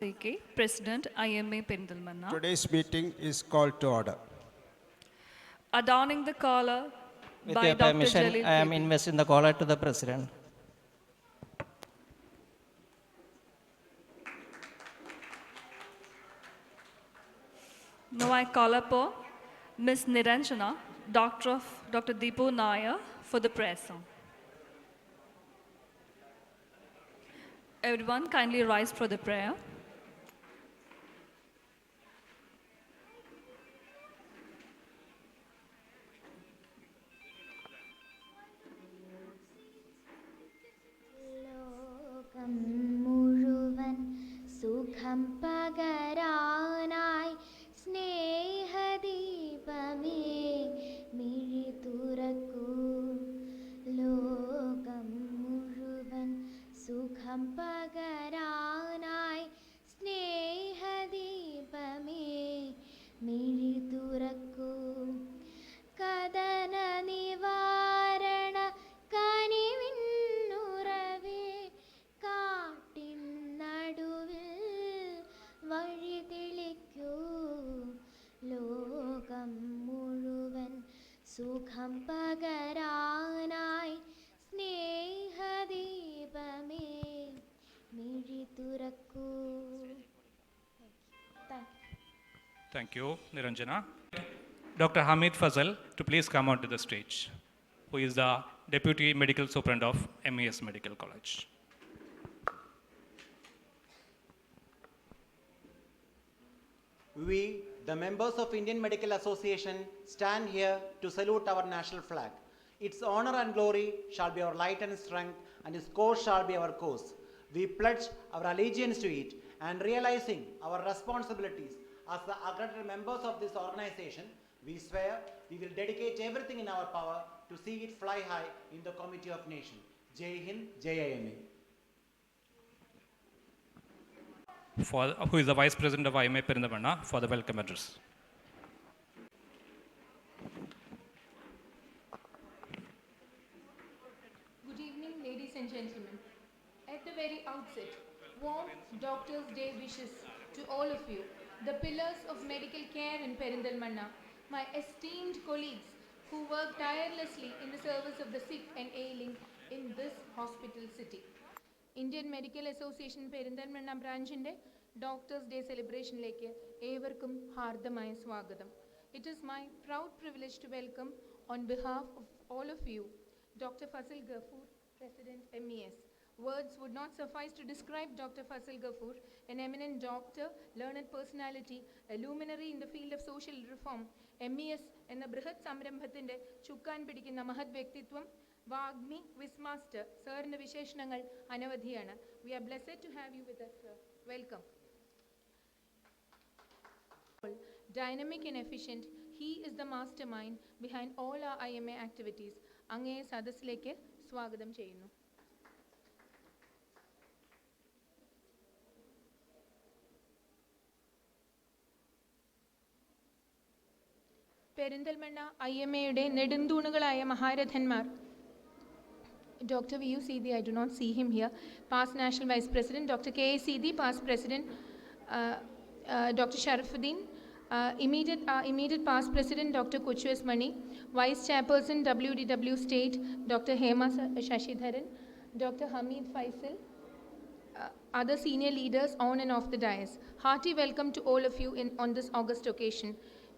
CK, President, IMA Perinthalmanna. Today's meeting is called to order. Adorning the collar With by your Dr. permission, Jalil I am KB. investing the collar to the President. Now I call upon Ms. Niranjana, Doctor of Dr. Deepu Nair, for the prayer song. Everyone kindly rise for the prayer. ലോകം മുഴുവൻ സുഖം പകരാനായി സ്നേഹദീപമേ മിഴി തുറക്കൂ. ലോകം മുഴുവൻ സുഖം പകരാനായി സ്നേഹദീപമേ മിഴി തുറക്കൂ. കദന നിവാരണ കനിവിന്നുറവേ കാട്ടിൻ നടുവിൽ വഴി തെളിക്കൂ. ലോകം മുഴുവൻ സുഖം പകരാനായി സ്നേഹദീപമേ മിഴി തുറക്കൂ. Thank you, Niranjana. Dr. Hamid Fazal to please come onto the stage, who is the Deputy Medical Superintendent of MES Medical College. We, the members of Indian Medical Association, stand here to salute our national flag. Its honor and glory shall be our light and strength, and its course shall be our course. We pledge our allegiance to it, and realizing our responsibilities as the accredited members of this organization, we swear we will dedicate everything in our power to see it fly high in the Committee of Nations. Jai Hind, Jai IMA. Who is the Vice President of IMA Perinthalmanna for the welcome address. Good evening, ladies and gentlemen. At the very outset, warm Doctors' Day wishes to all of you, the pillars of medical care in Perinthalmanna, my esteemed colleagues who work tirelessly in the service of the sick and ailing in this hospital city. Indian Medical Association Perinthalmanna ബ്രാഞ്ചിൻ്റെ doctors day സെലിബ്രേഷനിലേക്ക് ഏവർക്കും ഹാർദമായ സ്വാഗതം. It is my proud privilege to welcome on behalf of all of you, Dr. Fazil Ghafoor, President MES. Words would not suffice to describe Dr. Fazil Ghafoor, an eminent doctor, learned personality, a luminary in the field of social reform. MES എന്ന ബൃഹത് സംരംഭത്തിൻ്റെ ചുക്കാൻ പിടിക്കുന്ന മഹത് വ്യക്തിത്വം, വാഗ്മി, വിസ് master, സാറിൻ്റെ വിശേഷണങ്ങൾ അനവധിയാണ്. We are blessed to have you with us, sir. Welcome. Dynamic and efficient, he is the mastermind behind all our IMA activities. അങ്ങയെ സദസ്സിലേക്ക് സ്വാഗതം ചെയ്യുന്നു. Perinthalmanna IMAയുടെ നെടുന്തൂണുകളായ മഹാരഥന്മാർ Dr. V.U. Sethi, I do not see him here, past National Vice President, Dr. K.A. Sethi, past President, Dr. Sharafuddin, immediate past President, Dr. Kuchwes Mani, Vice Chairperson, WDW State, Dr. Hema Shashidharan, Dr. Hamid Faisal, other senior leaders on and off the dais. Hearty welcome to all of you on this August occasion.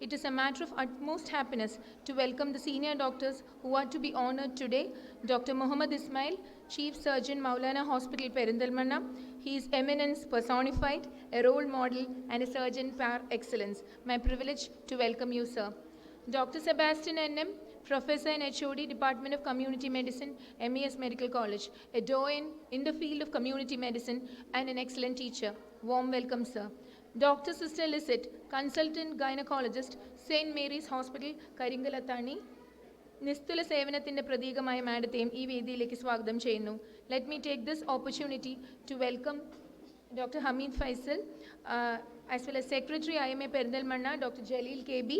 It is a matter of utmost happiness to welcome the senior doctors who are to be honored today. Dr. Muhammad Ismail, Chief Surgeon, Maulana Hospital, Perinthalmanna. He is eminence personified, a role model and a surgeon par excellence. My privilege to welcome you, sir. Dr. Sebastian N.M., Professor and HOD, Department of Community Medicine, MES Medical College, a doyen in the field of community medicine and an excellent teacher. Warm welcome, sir. Dr. Sister Lisette, Consultant Gynecologist, St. Mary's Hospital, Karingalatani. നിസ്തുല സേവനത്തിൻ്റെ പ്രതീകമായ മാഡത്തെയും ഈ വേദിയിലേക്ക് സ്വാഗതം ചെയ്യുന്നു. Let me take this opportunity to welcome Dr. Hamid Faisal, as well as Secretary IMA Perinthalmanna, Dr. Jalil KB,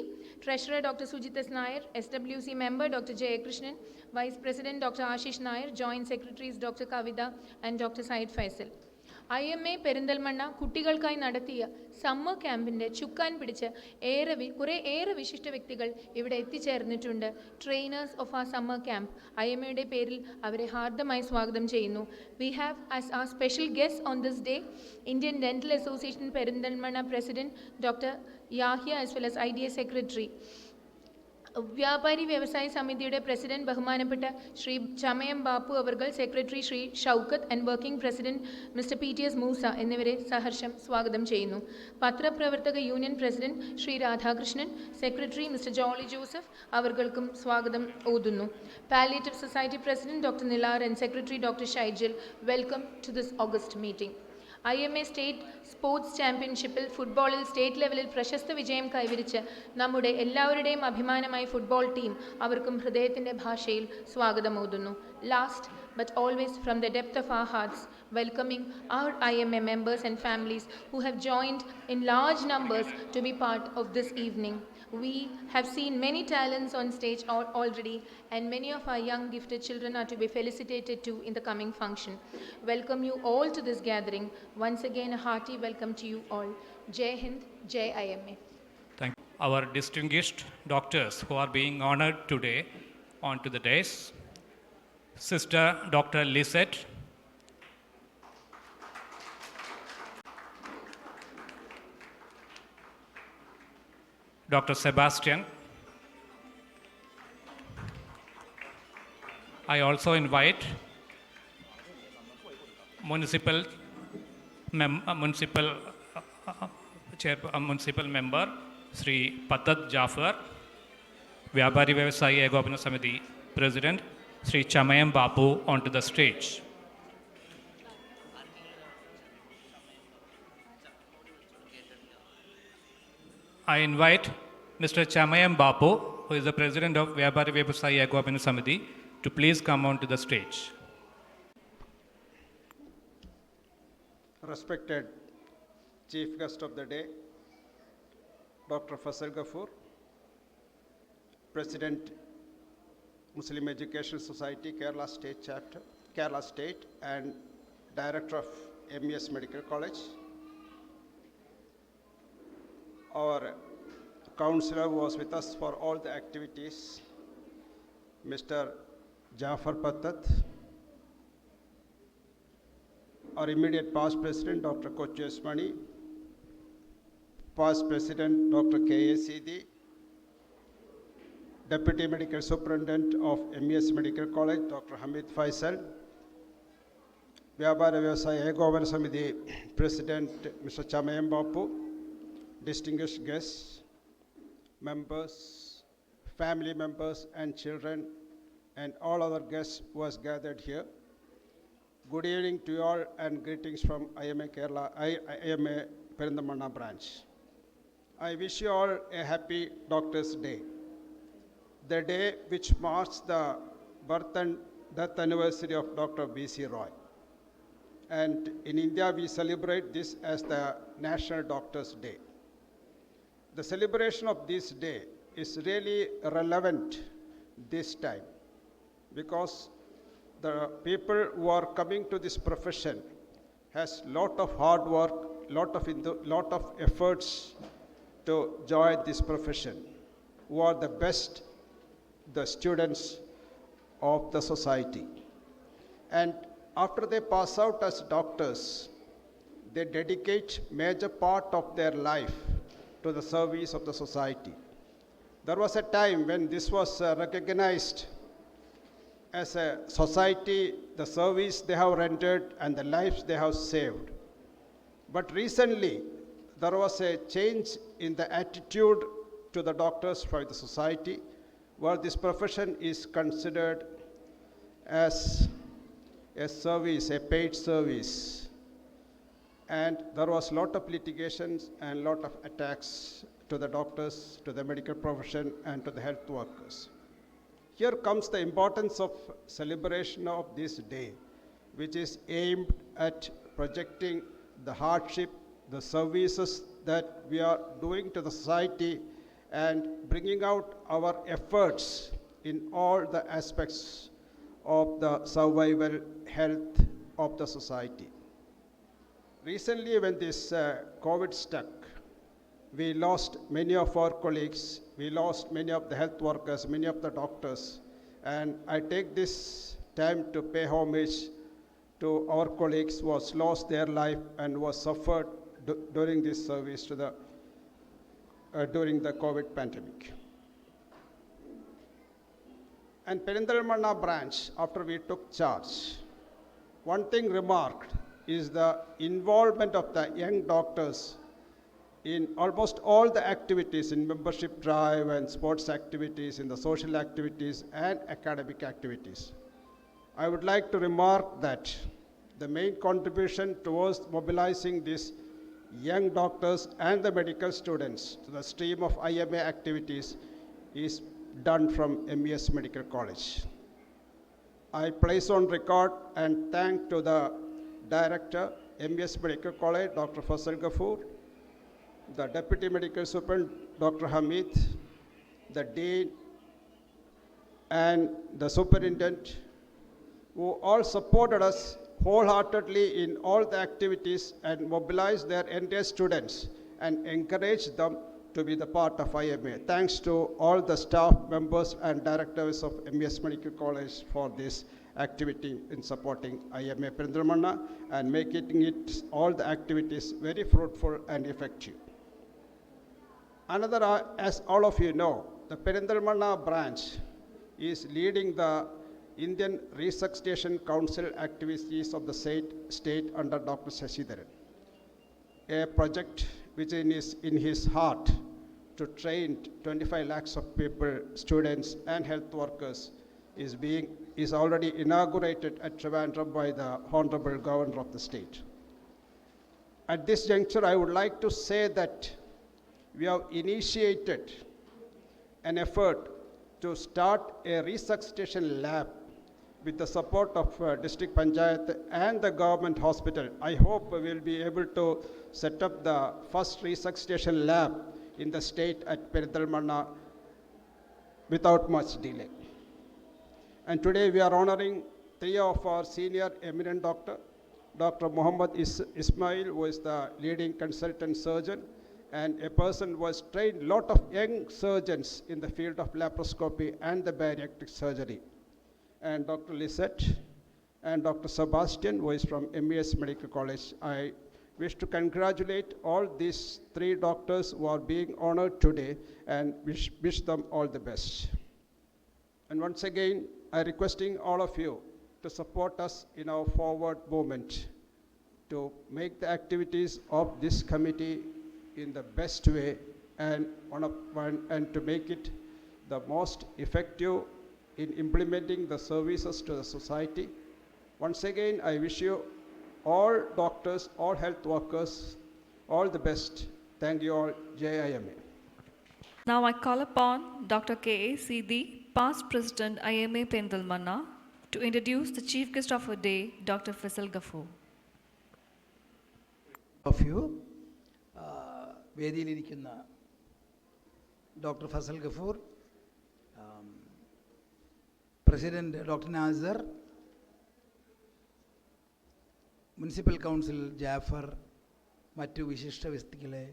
Treasurer Dr. Sujitas Nair, SWC Member Dr. Jayakrishnan, Vice President Dr. Ashish Nair, Joint Secretaries Dr. Kavita and Dr. Said Faisal. IMA Perinthalmanna കുട്ടികൾക്കായി നടത്തിയ summer ക്യാമ്പിൻ്റെ ചുക്കാൻ പിടിച്ച് ഏറെ വിശിഷ്ട വ്യക്തികൾ ഇവിടെ എത്തിച്ചേർന്നിട്ടുണ്ട്. Trainers of ആ summer camp IMAയുടെ പേരിൽ അവരെ ഹാർദമായി സ്വാഗതം ചെയ്യുന്നു. We have as our special guest on this day Indian Dental Association Perinthalmanna President Dr. Yahya as well as IDA Secretary. വ്യാപാരി വ്യവസായ സമിതിയുടെ പ്രസിഡന്റ് ബഹുമാനപ്പെട്ട ശ്രീ ചമയം ബാപ്പു അവർകൾ, secretary Shri Shoukath and working president mister PTS Moosa എന്നിവരെ സഹർഷം സ്വാഗതം ചെയ്യുന്നു. പത്രപ്രവർത്തക union president Shri Radhakrishnan, secretary mister Jolly Joseph അവർകൾക്കും സ്വാഗതം ഓതുന്നു. Palliative society president doctor Nilar and secretary doctor Shaijal, welcome to this August meeting. IMA state sports ചാമ്പ്യൻഷിപ്പിൽ ഫുട്ബോളിൽ സ്റ്റേറ്റ് ലെവലിൽ പ്രശസ്ത വിജയം കൈവരിച്ച് നമ്മുടെ എല്ലാവരുടെയും അഭിമാനമായി ഫുട്ബോൾ ടീം അവർക്കും ഹൃദയത്തിൻ്റെ ഭാഷയിൽ സ്വാഗതമോതുന്നു. Last but always from the depth of our hearts, welcoming our IMA members and families who have joined in large numbers to be part of this evening. We have seen many talents on stage already, and many of our young gifted children are to be felicitated too in the coming function. Welcome you all to this gathering. Once again, a hearty welcome to you all. Jai Hind, Jai IMA. Thank you. Our distinguished doctors who are being honored today onto the dais. Sister Dr. Lisette, Dr. Sebastian. I also invite municipal member Sri Patat Jafar, Vyapari Vyavasai Ekopana Samiti President Sri Chamayam Bapu onto the stage. I invite Mr. Chamayam Bapu, who is the President of Vyapari Vyavasai Ekopana Samiti, to please come onto the stage. Respected Chief Guest of the Day, Dr. Faisal Ghafoor, President Muslim Education Society, Kerala State Chapter, Kerala State, and Director of MES Medical College. Our counselor was with us for all the activities, Mr. Jafar Pattat. Our immediate past president, Dr. Kochus Mani, past president, Dr. K.A. Sidi, Deputy Medical Superintendent of MES Medical College, Dr. Hamid Faisal, Vyapari Vyavasai Ekopana Samiti President, Mr. Chamayam Bapu, distinguished guests, members, family members and children, and all other guests who has gathered here. Good evening to you all and greetings from IMA Kerala, IMA Perinthalmanna branch. I wish you all a happy Doctor's Day, the day which marks the birth and death anniversary of Dr. B.C. Roy. And in India, we celebrate this as the National Doctor's Day. The celebration of this day is really relevant this time because the people who are coming to this profession has lot of hard work, lot of efforts to join this profession, who are the best, the students of the society. And after they pass out as doctors, they dedicate major part of their life to the service of the society. There was a time when this was recognized as a society, the service they have rendered and the lives they have saved. But recently, there was a change in the attitude to the doctors by the society, where this profession is considered as a service, a paid service. And there was a lot of litigations and a lot of attacks to the doctors, to the medical profession, and to the health workers. Here comes the importance of celebration of this day, which is aimed at projecting the hardship, the services that we are doing to the society, and bringing out our efforts in all the aspects of the survival health of the society. Recently, when this COVID struck, we lost many of our colleagues, we lost many of the health workers, many of the doctors, and I take this time to pay homage to our colleagues who has lost their life and was suffered during this service to the during the COVID pandemic. And Perinthalmanna branch, after we took charge, one thing remarked is the involvement of the young doctors in almost all the activities, in membership drive and sports activities, in the social activities and academic activities. I would like to remark that the main contribution towards mobilizing these young doctors and the medical students to the stream of IMA activities is done from MES Medical College. I place on record and thank to the Director, MES Medical College, Dr. Fazal Ghafoor, the Deputy Medical Superintendent, Dr. Hamid, the Dean, and the Superintendent, who all supported us wholeheartedly in all the activities and mobilized their entire students and encouraged them to be the part of IMA. Thanks to all the staff members and directors of MES Medical College for this activity in supporting IMA Perinthalmanna and making it all the activities very fruitful and effective. Another, as all of you know, the Perinthalmanna branch is leading the Indian Resuscitation Council activities of the state under Dr. Shashidharan, a project which is in his heart to train 25 lakhs of people, students and health workers is already inaugurated at Trivandrum by the Honorable Governor of the state. At this juncture, I would like to say that we have initiated an effort to start a resuscitation lab with the support of District Panchayat and the government hospital. I hope we will be able to set up the first resuscitation lab in the state at Perinthalmanna without much delay. And today we are honoring three of our senior eminent doctor, Dr. Muhammad Ismail, who is the leading consultant surgeon, and a person who has trained a lot of young surgeons in the field of laparoscopy and the bariatric surgery. And Dr. Lisette and Dr. Sebastian, who is from MES Medical College. I wish to congratulate all these three doctors who are being honored today and wish them all the best. And once again, I'm requesting all of you to support us in our forward movement to make the activities of this committee in the best way and to make it the most effective in implementing the services to the society. Once again, I wish you all doctors, all health workers, all the best. Thank you all. JIMA. Now I call upon Dr. K.A. Sidi, past President IMA Perinthalmanna, to introduce the Chief Guest of the day, Dr. Fazal Ghafoor. Of you, വേദിയിലിരിക്കുന്ന doctor Fazal Ghafoor, president doctor Nasar, municipal council Jafar, മറ്റു വിശിഷ്ട വ്യക്തികളെ,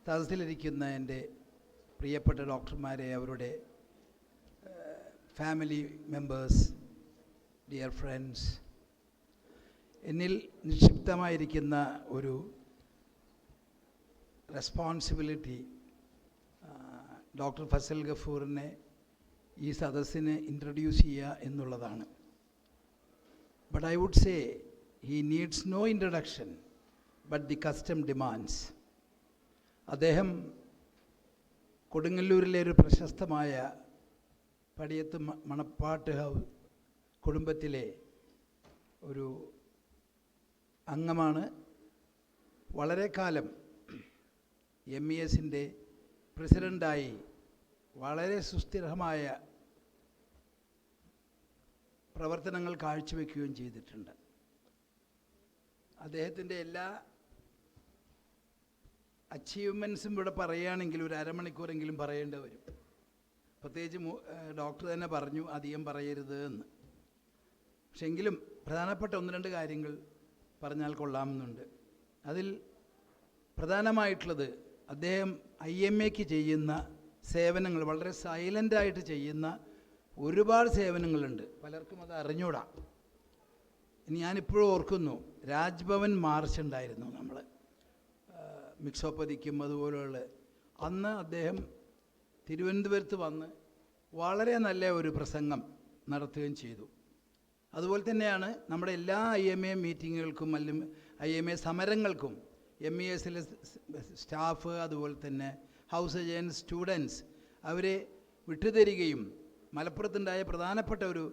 സദസ്സിലിരിക്കുന്ന എൻ്റെ പ്രിയപ്പെട്ട ഡോക്ടർമാരെ, അവരുടെ family members, dear friends, എന്നിൽ നിക്ഷിപ്തമായിരിക്കുന്ന ഒരു റെസ്പോൺസിബിലിറ്റി ഡോക്ടർ ഫസൽ ഗഫൂറിനെ ഈ സദസ്സിന് ഇൻട്രൊഡ്യൂസ് ചെയ്യുക എന്നുള്ളതാണ്. But I would say he needs no introduction but the custom demands. അദ്ദേഹം കൊടുങ്ങല്ലൂരിലെ ഒരു പ്രശസ്തമായ പടിയത്ത് മണപ്പാട്ട് കുടുംബത്തിലെ ഒരു അംഗമാണ്. വളരെ കാലം MESൻ്റെ പ്രസിഡൻ്റായി വളരെ സുസ്ഥിരമായ പ്രവർത്തനങ്ങൾ കാഴ്ചവെക്കുകയും ചെയ്തിട്ടുണ്ട്. അദ്ദേഹത്തിൻ്റെ എല്ലാ അച്ചീവ്മെൻറ്റ്സും ഇവിടെ പറയുകയാണെങ്കിൽ ഒരു അരമണിക്കൂറെങ്കിലും പറയേണ്ടി വരും. പ്രത്യേകിച്ച് ഡോക്ടർ തന്നെ പറഞ്ഞു അധികം പറയരുത് എന്ന്. പക്ഷെ എങ്കിലും പ്രധാനപ്പെട്ട ഒന്ന് രണ്ട് കാര്യങ്ങൾ പറഞ്ഞാൽ കൊള്ളാമെന്നുണ്ട്. അതിൽ പ്രധാനമായിട്ടുള്ളത് അദ്ദേഹം IMAക്ക് ചെയ്യുന്ന സേവനങ്ങൾ, വളരെ സൈലൻ്റായിട്ട് ചെയ്യുന്ന ഒരുപാട് സേവനങ്ങളുണ്ട്. പലർക്കും അത് അറിഞ്ഞൂടാ. ഞാനിപ്പോഴും ഓർക്കുന്നു, രാജ്ഭവൻ മാർച്ച് ഉണ്ടായിരുന്നു നമ്മൾ മിക്സോപ്പതിക്കും അതുപോലെയുള്ള. അന്ന് അദ്ദേഹം തിരുവനന്തപുരത്ത് വന്ന് വളരെ നല്ല ഒരു പ്രസംഗം നടത്തുകയും ചെയ്തു. അതുപോലെ തന്നെയാണ് നമ്മുടെ എല്ലാ IMA മീറ്റിങ്ങുകൾക്കും അല്ലെങ്കിൽ IMA സമരങ്ങൾക്കും MESലെ സ്റ്റാഫ്, അതുപോലെ തന്നെ ഹൗസ് ഏജൻസ്, സ്റ്റുഡൻസ് അവരെ വിട്ടുതരികയും മലപ്പുറത്തുണ്ടായ പ്രധാനപ്പെട്ട ഒരു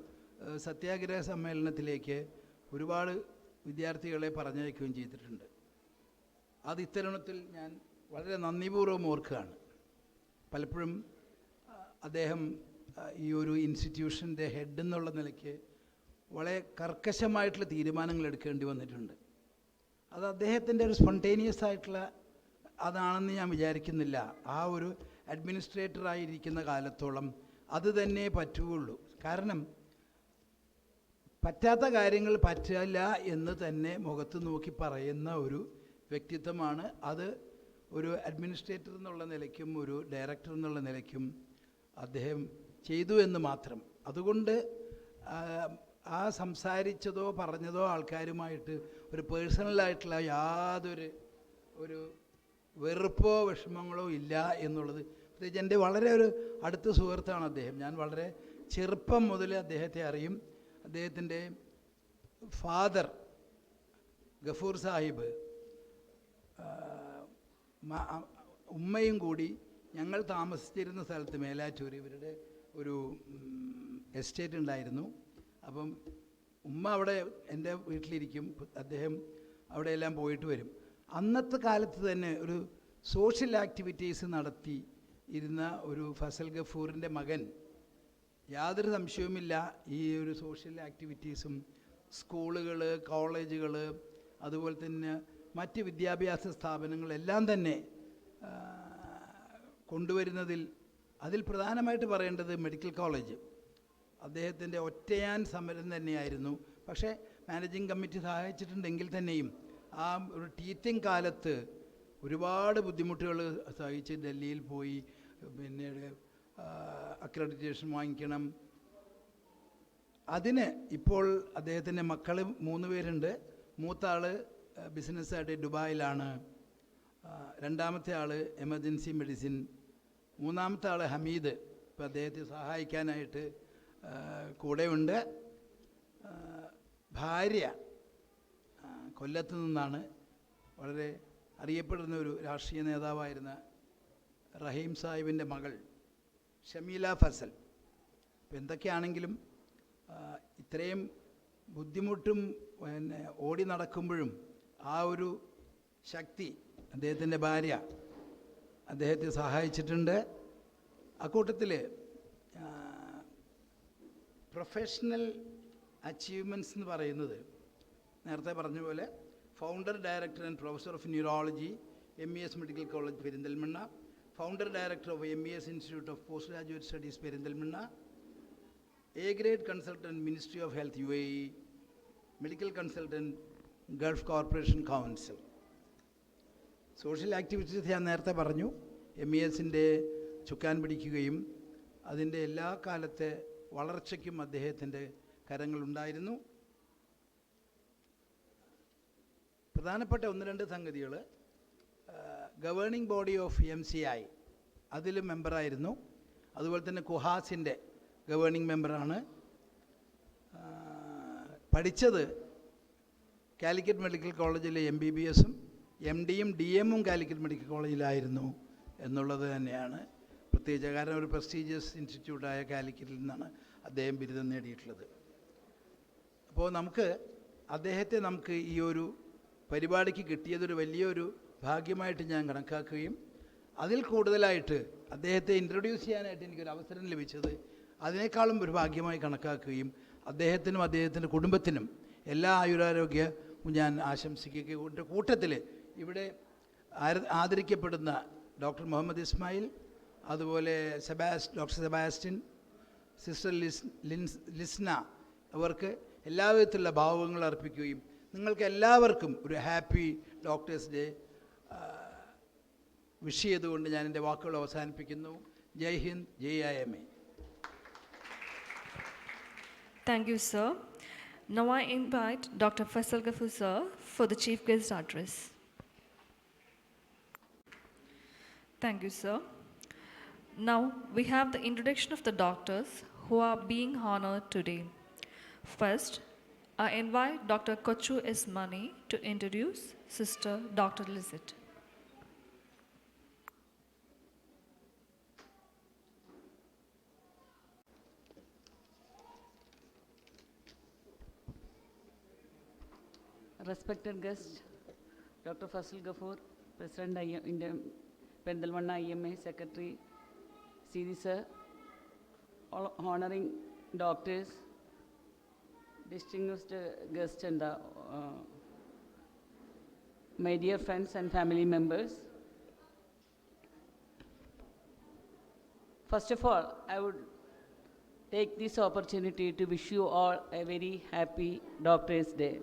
സത്യാഗ്രഹ സമ്മേളനത്തിലേക്ക് ഒരുപാട് വിദ്യാർത്ഥികളെ പറഞ്ഞയക്കുകയും ചെയ്തിട്ടുണ്ട്. അത് ഇത്തരുണത്തിൽ ഞാൻ വളരെ നന്ദിപൂർവ്വം ഓർക്കുകയാണ്. പലപ്പോഴും അദ്ദേഹം ഈ ഒരു ഇൻസ്റ്റിറ്റ്യൂഷൻ്റെ ഹെഡ് എന്നുള്ള നിലയ്ക്ക് വളരെ കർക്കശമായിട്ടുള്ള തീരുമാനങ്ങൾ എടുക്കേണ്ടി വന്നിട്ടുണ്ട്. അത് അദ്ദേഹത്തിൻ്റെ ഒരു സ്പോണ്ടേനിയസ് ആയിട്ടുള്ള അതാണെന്ന് ഞാൻ വിചാരിക്കുന്നില്ല. ആ ഒരു അഡ്മിനിസ്ട്രേറ്ററായിരിക്കുന്ന കാലത്തോളം അത് തന്നെ പറ്റുകയുള്ളൂ. കാരണം പറ്റാത്ത കാര്യങ്ങൾ പറ്റില്ല എന്ന് തന്നെ മുഖത്ത് നോക്കി പറയുന്ന ഒരു വ്യക്തിത്വമാണ്. അത് ഒരു അഡ്മിനിസ്ട്രേറ്റർ എന്നുള്ള നിലയ്ക്കും ഒരു ഡയറക്ടർ എന്നുള്ള നിലയ്ക്കും അദ്ദേഹം ചെയ്തു എന്ന് മാത്രം. അതുകൊണ്ട് ആ സംസാരിച്ചതോ പറഞ്ഞതോ ആൾക്കാരുമായിട്ട് ഒരു പേഴ്സണലായിട്ടുള്ള യാതൊരു ഒരു വെറുപ്പോ വിഷമങ്ങളോ ഇല്ല എന്നുള്ളത്. പ്രത്യേകിച്ച് എൻ്റെ വളരെ ഒരു അടുത്ത സുഹൃത്താണ് അദ്ദേഹം. ഞാൻ വളരെ ചെറുപ്പം മുതൽ അദ്ദേഹത്തെ അറിയും. അദ്ദേഹത്തിൻ്റെ ഫാദർ ഗഫൂർ സാഹിബ്, ഉമ്മയും കൂടി ഞങ്ങൾ താമസിച്ചിരുന്ന സ്ഥലത്ത് മേലാറ്റൂർ ഇവരുടെ ഒരു എസ്റ്റേറ്റ് ഉണ്ടായിരുന്നു. അപ്പം ഉമ്മ അവിടെ എൻ്റെ വീട്ടിലിരിക്കും, അദ്ദേഹം അവിടെയെല്ലാം പോയിട്ട് വരും. അന്നത്തെ കാലത്ത് തന്നെ ഒരു സോഷ്യൽ ആക്ടിവിറ്റീസ് നടത്തി ഇരുന്ന ഒരു ഫസൽ ഗഫൂറിൻ്റെ മകൻ, യാതൊരു സംശയവുമില്ല ഈ ഒരു സോഷ്യൽ ആക്ടിവിറ്റീസും സ്കൂളുകൾ, കോളേജുകൾ, അതുപോലെ തന്നെ മറ്റ് വിദ്യാഭ്യാസ സ്ഥാപനങ്ങളെല്ലാം തന്നെ കൊണ്ടുവരുന്നതിൽ അതിൽ പ്രധാനമായിട്ട് പറയേണ്ടത് മെഡിക്കൽ കോളേജ് അദ്ദേഹത്തിൻ്റെ ഒറ്റയാൻ സമരം തന്നെയായിരുന്നു. പക്ഷേ മാനേജിങ് കമ്മിറ്റി സഹായിച്ചിട്ടുണ്ടെങ്കിൽ തന്നെയും ആ ഒരു ടീച്ചിങ് കാലത്ത് ഒരുപാട് ബുദ്ധിമുട്ടുകൾ സഹിച്ച് ഡൽഹിയിൽ പോയി പിന്നീട് അക്രഡിറ്റേഷൻ വാങ്ങിക്കണം. അതിന് ഇപ്പോൾ അദ്ദേഹത്തിൻ്റെ മക്കൾ 3 പേരുണ്ട്. മൂത്ത ആൾ ബിസിനസ്സായിട്ട് ദുബായിലാണ്, രണ്ടാമത്തെ ആൾ എമർജൻസി മെഡിസിൻ, മൂന്നാമത്തെ ആൾ ഹമീദ് ഇപ്പോൾ അദ്ദേഹത്തെ സഹായിക്കാനായിട്ട് കൂടെയുണ്ട്. ഭാര്യ കൊല്ലത്ത് നിന്നാണ്, വളരെ അറിയപ്പെടുന്ന ഒരു രാഷ്ട്രീയ നേതാവായിരുന്ന റഹീം സാഹിബിൻ്റെ മകൾ ഷമീല ഫസൽ. ഇപ്പം എന്തൊക്കെയാണെങ്കിലും ഇത്രയും ബുദ്ധിമുട്ടും പിന്നെ ഓടി നടക്കുമ്പോഴും ആ ഒരു ശക്തി അദ്ദേഹത്തിൻ്റെ ഭാര്യ അദ്ദേഹത്തെ സഹായിച്ചിട്ടുണ്ട്. അക്കൂട്ടത്തിൽ പ്രൊഫഷണൽ അച്ചീവ്മെൻറ്റ്സ് എന്ന് പറയുന്നത് നേരത്തെ പറഞ്ഞ പോലെ founder director and professor of neurology MES medical college Perinthalmanna, founder director of MES institute of post graduate studies Perinthalmanna, A grade consultant Ministry of Health UAE, medical consultant Gulf corporation council. Social activities ഞാൻ നേരത്തെ പറഞ്ഞു. MESൻ്റെ ചുക്കാൻ പിടിക്കുകയും അതിൻ്റെ എല്ലാ കാലത്തെ വളർച്ചയ്ക്കും അദ്ദേഹത്തിൻ്റെ കരങ്ങളുണ്ടായിരുന്നു. പ്രധാനപ്പെട്ട 1-2 സംഗതികൾ, ഗവേണിംഗ് ബോഡി ഓഫ് MCI അതിൽ മെമ്പറായിരുന്നു. അതുപോലെ തന്നെ കുഹാസിൻ്റെ ഗവേണിംഗ് മെമ്പറാണ്. പഠിച്ചത് കാലിക്കറ്റ് മെഡിക്കൽ കോളേജിലെ MBBSും MDയും DMും കാലിക്കറ്റ് മെഡിക്കൽ കോളേജിലായിരുന്നു എന്നുള്ളത് തന്നെയാണ് പ്രത്യേകിച്ച്. കാരണം ഒരു പ്രസ്റ്റീജിയസ് ഇൻസ്റ്റിറ്റ്യൂട്ടായ കാലിക്കറ്റിൽ നിന്നാണ് അദ്ദേഹം ബിരുദം നേടിയിട്ടുള്ളത്. അപ്പോൾ അദ്ദേഹത്തെ നമുക്ക് ഈ ഒരു പരിപാടിക്ക് കിട്ടിയതൊരു വലിയൊരു ഭാഗ്യമായിട്ട് ഞാൻ കണക്കാക്കുകയും അതിൽ കൂടുതലായിട്ട് അദ്ദേഹത്തെ ഇൻട്രൊഡ്യൂസ് ചെയ്യാനായിട്ട് എനിക്കൊരു അവസരം ലഭിച്ചത് അതിനേക്കാളും ഒരു ഭാഗ്യമായി കണക്കാക്കുകയും അദ്ദേഹത്തിനും അദ്ദേഹത്തിൻ്റെ കുടുംബത്തിനും എല്ലാ ആയുരാരോഗ്യവും ഞാൻ ആശംസിക്കുകയും കൂട്ടത്തിൽ ഇവിടെ ആദരിക്കപ്പെടുന്ന ഡോക്ടർ മുഹമ്മദ് ഇസ്മായിൽ, അതുപോലെ ഡോക്ടർ സെബാസ്റ്റ്യൻ, സിസ്റ്റർ ലിസ്ന അവർക്ക് എല്ലാവിധത്തിലുള്ള ഭാവങ്ങൾ അർപ്പിക്കുകയും നിങ്ങൾക്ക് എല്ലാവർക്കും ഒരു ഹാപ്പി ഡോക്ടേഴ്സ് ഡേ വിഷ് ചെയ്തുകൊണ്ട് ഞാൻ എൻ്റെ വാക്കുകൾ അവസാനിപ്പിക്കുന്നു. ജയ് ഹിന്ദ്, ജയ് IMA. Thank you, sir. Now I invite Dr. Faisal Ghaffur, sir, for the Chief Guest address. Thank you, sir. Now we have the introduction of the doctors who are being honored today. First, I invite Dr. Kochu S. Mani to introduce Sister Dr. Lizette. Respected guest, Dr. Faisal Ghaffur, President Indian Perinthalmanna IMA Secretary, CD sir, all honoring doctors, distinguished guests and my dear friends and family members. First of all, I would take this opportunity to wish you all a very happy Doctors' Day.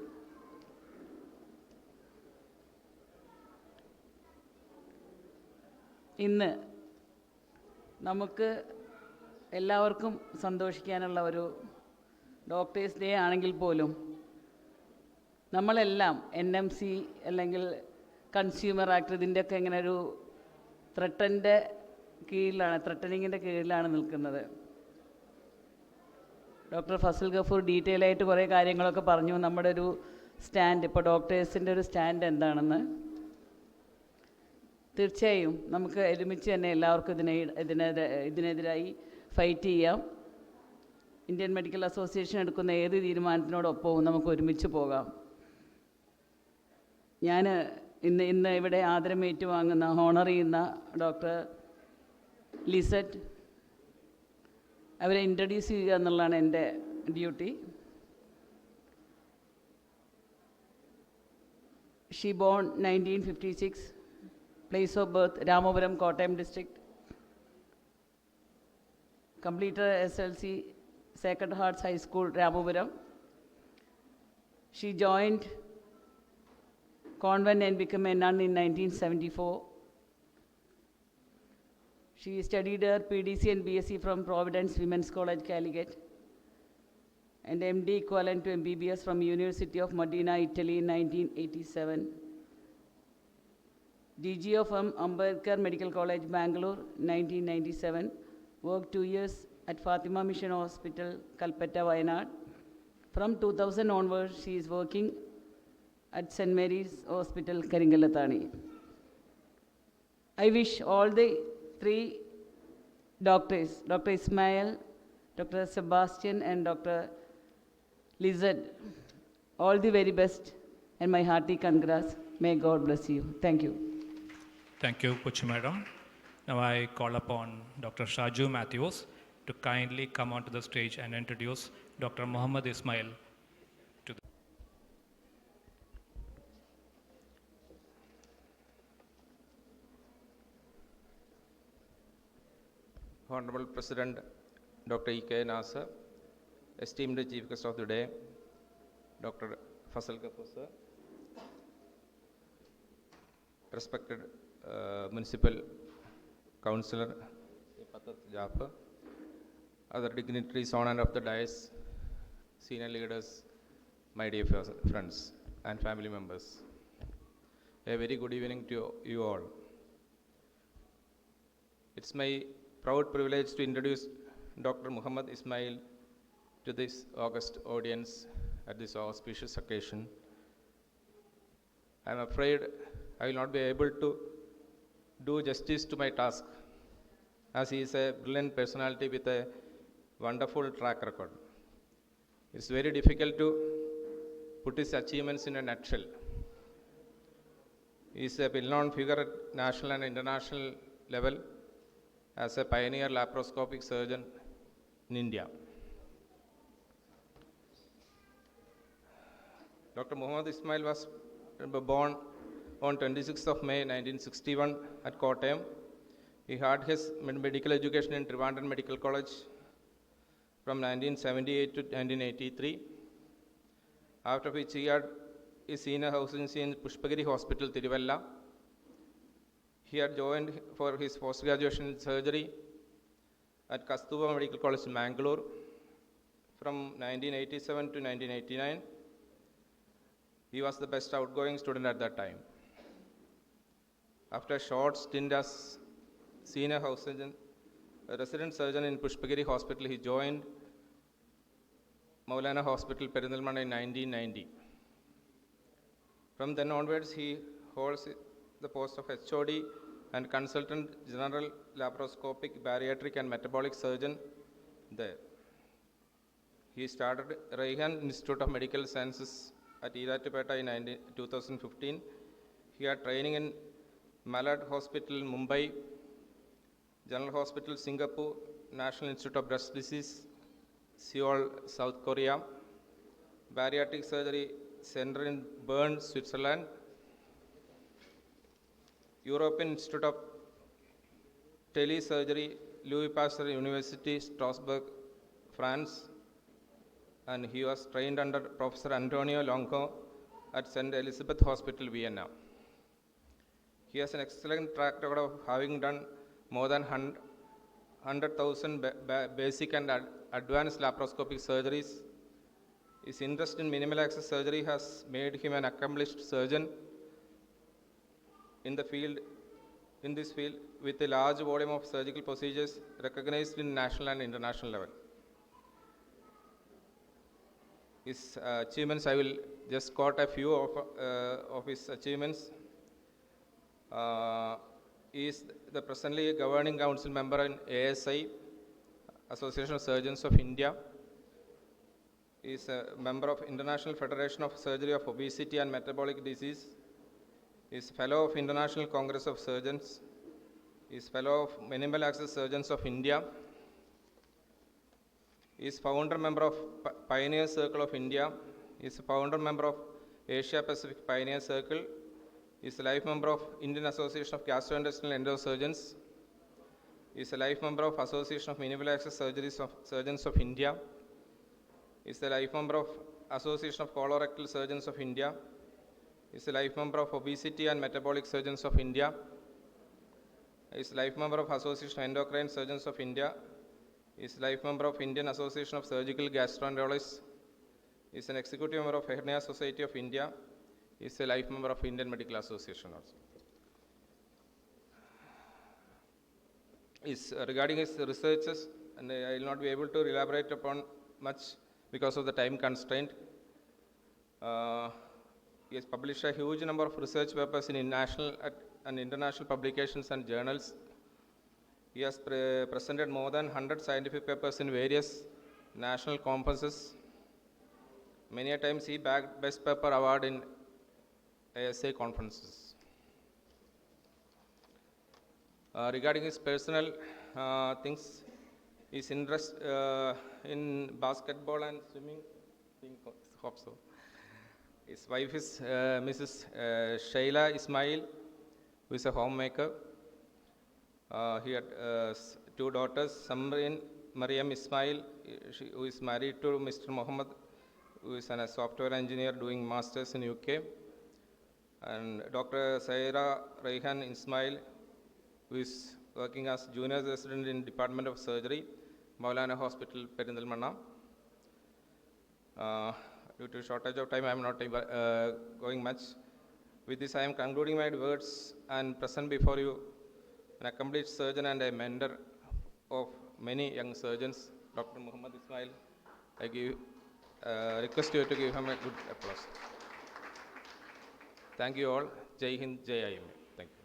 ഇന്ന് നമുക്ക് എല്ലാവർക്കും സന്തോഷിക്കാനുള്ള ഒരു doctors day ആണെങ്കിൽ പോലും നമ്മളെല്ലാം NMC അല്ലെങ്കിൽ consumer act ഇതിൻ്റെയൊക്കെ ഇങ്ങനെ ഒരു ത്രട്ടനിങ്ങിൻ്റെ കീഴിലാണ് നിൽക്കുന്നത്. ഡോക്ടർ ഫസൽ ഗഫൂർ ഡീറ്റെയിൽ ആയിട്ട് കുറേ കാര്യങ്ങളൊക്കെ പറഞ്ഞു. നമ്മുടെ ഒരു സ്റ്റാൻഡ്, ഇപ്പോൾ ഡോക്ടേഴ്സിൻ്റെ ഒരു സ്റ്റാൻഡ് എന്താണെന്ന്. തീർച്ചയായും നമുക്ക് ഒരുമിച്ച് തന്നെ എല്ലാവർക്കും ഇതിനെതിരായി ഫൈറ്റ് ചെയ്യാം. ഇന്ത്യൻ മെഡിക്കൽ അസോസിയേഷൻ എടുക്കുന്ന ഏത് തീരുമാനത്തിനോടൊപ്പവും നമുക്ക് ഒരുമിച്ച് പോകാം. ഞാൻ ഇന്ന് ഇവിടെ ആദരം ഏറ്റുവാങ്ങുന്ന, ഹോണർ ചെയ്യുന്ന ഡോക്ടർ ലിസറ്റ്, അവരെ ഇൻട്രൊഡ്യൂസ് ചെയ്യുക എന്നുള്ളതാണ് എൻ്റെ duty. She born 1956, place of birth Ramapuram, Kottayam district. Completed SLC Sacred Hearts High School, Ramapuram. She joined convent and became a nun in 1974. She studied her PDC and BSc from Providence Women's College, Calicut, and MD equivalent to MBBS from University of Modena, Italy in 1987. DG of Ambedkar Medical College, Bangalore, 1997. Worked 2 years at Fatima Mission Hospital, Kalpetta, Wayanad. From 2000 onwards, she is working at St. Mary's Hospital, Karingalatani. I wish all the 3 doctors, Dr. Ismail, Dr. Sebastian, and Dr. Lizette, all the very best and my hearty congrats. May God bless you. Thank you. Thank you, Kochi Madam. Now I call upon Dr. Shaju Matthews to kindly come onto the stage and introduce Dr. Muhammad Ismail to the Honorable President Dr. E.K. Nasser, esteemed Chief Guest of the Day, Dr. Faisal Ghaffur sir, respected Municipal Councillor Patat Jaffer, other dignitaries on and of the dais, senior leaders, my dear friends and family members. A very good evening to you all. It's my proud privilege to introduce Dr. Muhammad Ismail to this august audience at this auspicious occasion. I am afraid I will not be able to do justice to my task, as he is a brilliant personality with a wonderful track record. It's very difficult to put his achievements in a nutshell. He is a well-known figure at national and international level as a pioneer laparoscopic surgeon in India. Dr. Muhammad Ismail was born on 26th of May 1961 at Kottayam. He had his medical education in Trivandrum Medical College from 1978 to 1983, after which he had his senior housing in Pushpagiri Hospital, Tiruvalla. He had joined for his post-graduation in surgery at Kastuva Medical College in Mangalore from 1987 to 1989. He was the best outgoing student at that time. After a short stint as senior house surgeon, a resident surgeon in Pushpagiri Hospital, he joined Maulana Hospital, Perinthalmanna in 1990. From then onwards, he holds the post of HOD and consultant general laparoscopic, bariatric and metabolic surgeon there. He started Raihan Institute of Medical Sciences at Iratupeta in 2015. He had training in Malad Hospital, Mumbai, General Hospital, Singapore, National Institute of Breast Disease, Seoul, South Korea, Bariatric Surgery Center in Bern, Switzerland, European Institute of Telesurgery, Louis Pasteur University, Strasbourg, France, and he was trained under Professor Antonio Longo at St. Elizabeth Hospital, Vienna. He has an excellent track record of having done more than 100,000 basic and advanced laparoscopic surgeries. His interest in minimal access surgery has made him an accomplished surgeon in this field with a large volume of surgical procedures recognized in national and international level. His achievements, I will just quote a few of his achievements. He is the presently governing council member in ASI, Association of Surgeons of India. He is a member of International Federation of Surgery of Obesity and Metabolic Disease. He is fellow of International Congress of Surgeons. He is fellow of Minimal Access Surgeons of India. He is founder member of Pioneer Circle of India. He is founder member of Asia Pacific Pioneer Circle. He is a life member of Indian Association of Gastrointestinal Endosurgeons. He is a life member of Association of Minimal Access Surgeons of India. He is a life member of Association of Colorectal Surgeons of India. He is a life member of Obesity and Metabolic Surgeons of India. He is a life member of Association of Endocrine Surgeons of India. He is a life member of Indian Association of Surgical Gastroenterologists. He is an executive member of Hernia Society of India. He is a life member of Indian Medical Association also. Regarding his researches, and I will not be able to elaborate upon much because of the time constraint. He has published a huge number of research papers in national and international publications and journals. He has presented more than 100 scientific papers in various national conferences. Many a times he bagged Best Paper Award in ASA conferences. Regarding his personal things, his interest in basketball and swimming, I hope so. His wife is Mrs. Shaila Ismail, who is a homemaker. He had two daughters, Samrin Mariam Ismail, who is married to Mr. Muhammad, who is a software engineer doing masters in UK, and Dr. Saira Raihan Ismail, who is working as junior resident in Department of Surgery, Maulana Hospital, Perinthalmanna. Due to shortage of time, I am not going much. With this, I am concluding my words and present before you an accomplished surgeon and a mentor of many young surgeons, Dr. Muhammad Ismail. I request you to give him a good applause. Thank you all. Jai Hind, Jai IM. Thank you.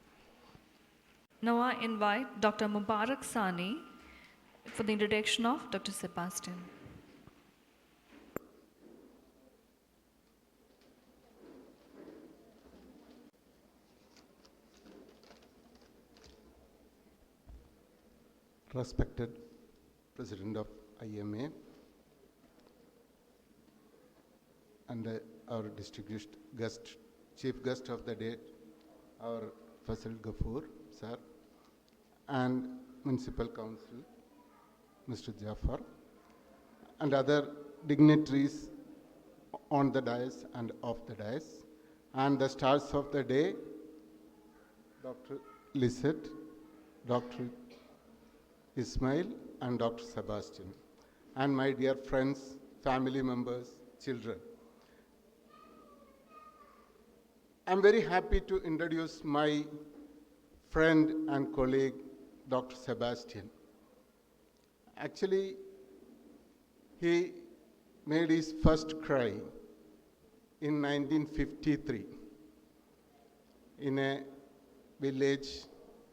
Now I invite Dr. Mubarak Sani for the introduction of Dr. Sebastian. Respected President of IMA and our distinguished guest, Chief Guest of the day, our Faisal Ghafoor, sir, and Municipal Council, Mr. Jafar, and other dignitaries on the dais and off the dais, and the stars of the day, Dr. Lisette, Dr. Ismail, and Dr. Sebastian, and my dear friends, family members, children. I'm very happy to introduce my friend and colleague, Dr. Sebastian. Actually, he made his first cry in 1953 in a village,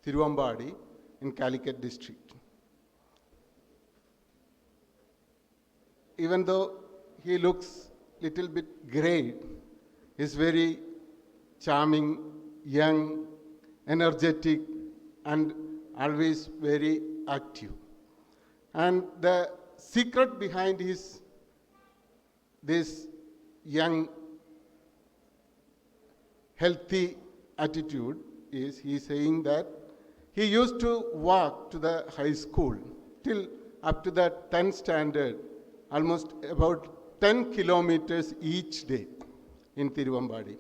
Tiruvambadi, in Calicut district. Even though he looks little bit grey, he's very charming, young, energetic, and always very active. And the secret behind this young, healthy attitude is he's saying that he used to walk to the high school till up to the 10th standard, almost about 10 kilometers each day in Tiruvambadi.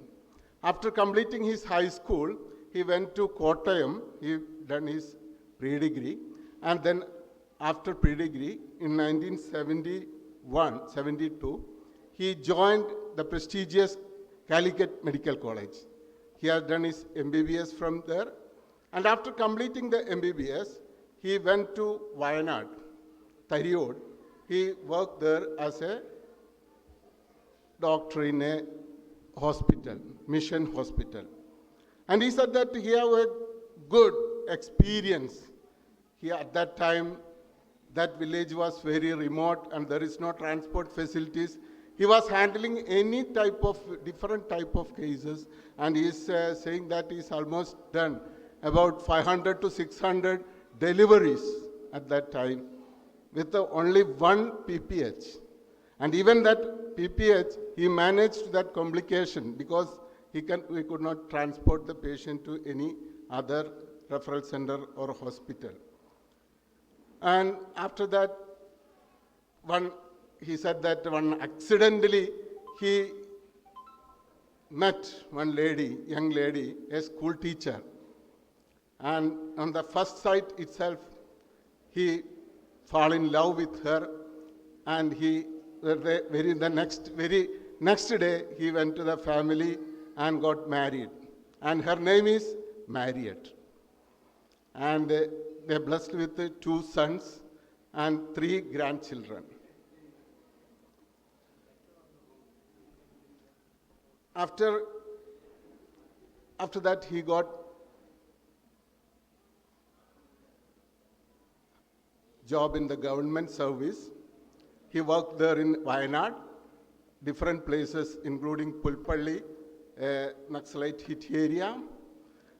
After completing his high school, he went to Kottayam, he done his pre-degree, and then after pre-degree in 1972, he joined the prestigious Calicut Medical College. He has done his MBBS from there, and after completing the MBBS, he went to Wayanad, Thariyod. He worked there as a doctor in a hospital, mission hospital. And he said that he had a good experience. At that time, that village was very remote and there is no transport facilities. He was handling any type of, different type of cases, and he is saying that he's almost done about 500 to 600 deliveries at that time with only one PPH. And even that PPH, he managed that complication because we could not transport the patient to any other referral center or hospital. And after that, he said that accidentally he met one lady, young lady, a school teacher. And on the first sight itself, he fell in love with her, and very next day, he went to the family and got married. And her name is Marriott. And they're blessed with 2 sons and 3 grandchildren. After that, he got job in the government service. He worked there in Wayanad, different places, including Pulpalli, Naxalite hit area.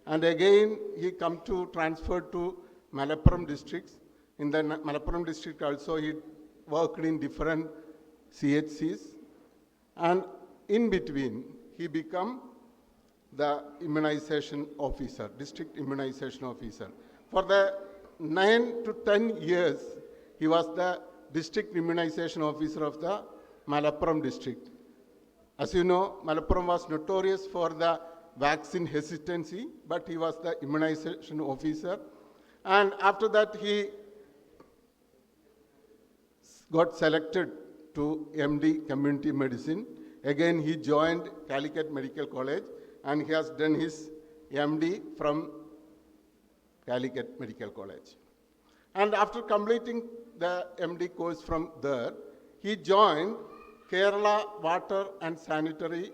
And again, he come to transfer to Malappuram districts. In the Malappuram district also, he worked in different CHCs. And in between, he became the immunization officer, district immunization officer. For the 9 to 10 years, he was the district immunization officer of the Malappuram district. As you know, Malappuram was notorious for the vaccine hesitancy, but he was the immunization officer. And after that, he got selected to MD Community Medicine. Again, he joined Calicut Medical College, and he has done his MD from Calicut Medical College. And after completing the MD course from there, he joined Kerala Water and Sanitation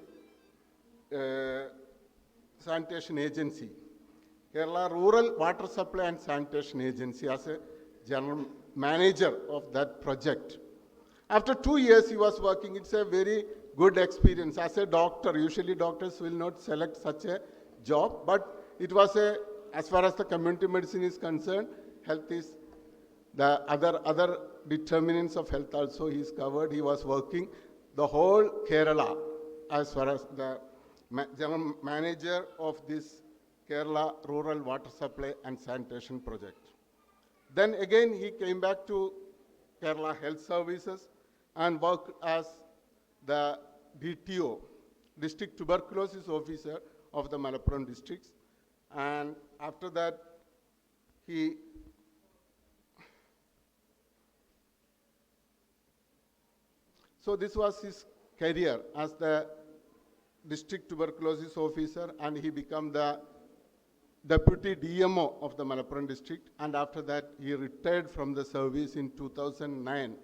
Agency, Kerala Rural Water Supply and Sanitation Agency, as a general manager of that project. After 2 years he was working. It's a very good experience. As a doctor, usually doctors will not select such a job, but it was as far as the community medicine is concerned, health is the other determinants of health also he is covered. He was working the whole Kerala as far as the general manager of this Kerala Rural Water Supply and Sanitation Project. Then again he came back to Kerala Health Services and worked as the DTO, district tuberculosis officer of the Malappuram districts. And after that, so this was his career as the district tuberculosis officer, and he became the deputy DMO of the Malappuram district, and after that he retired from the service in 2009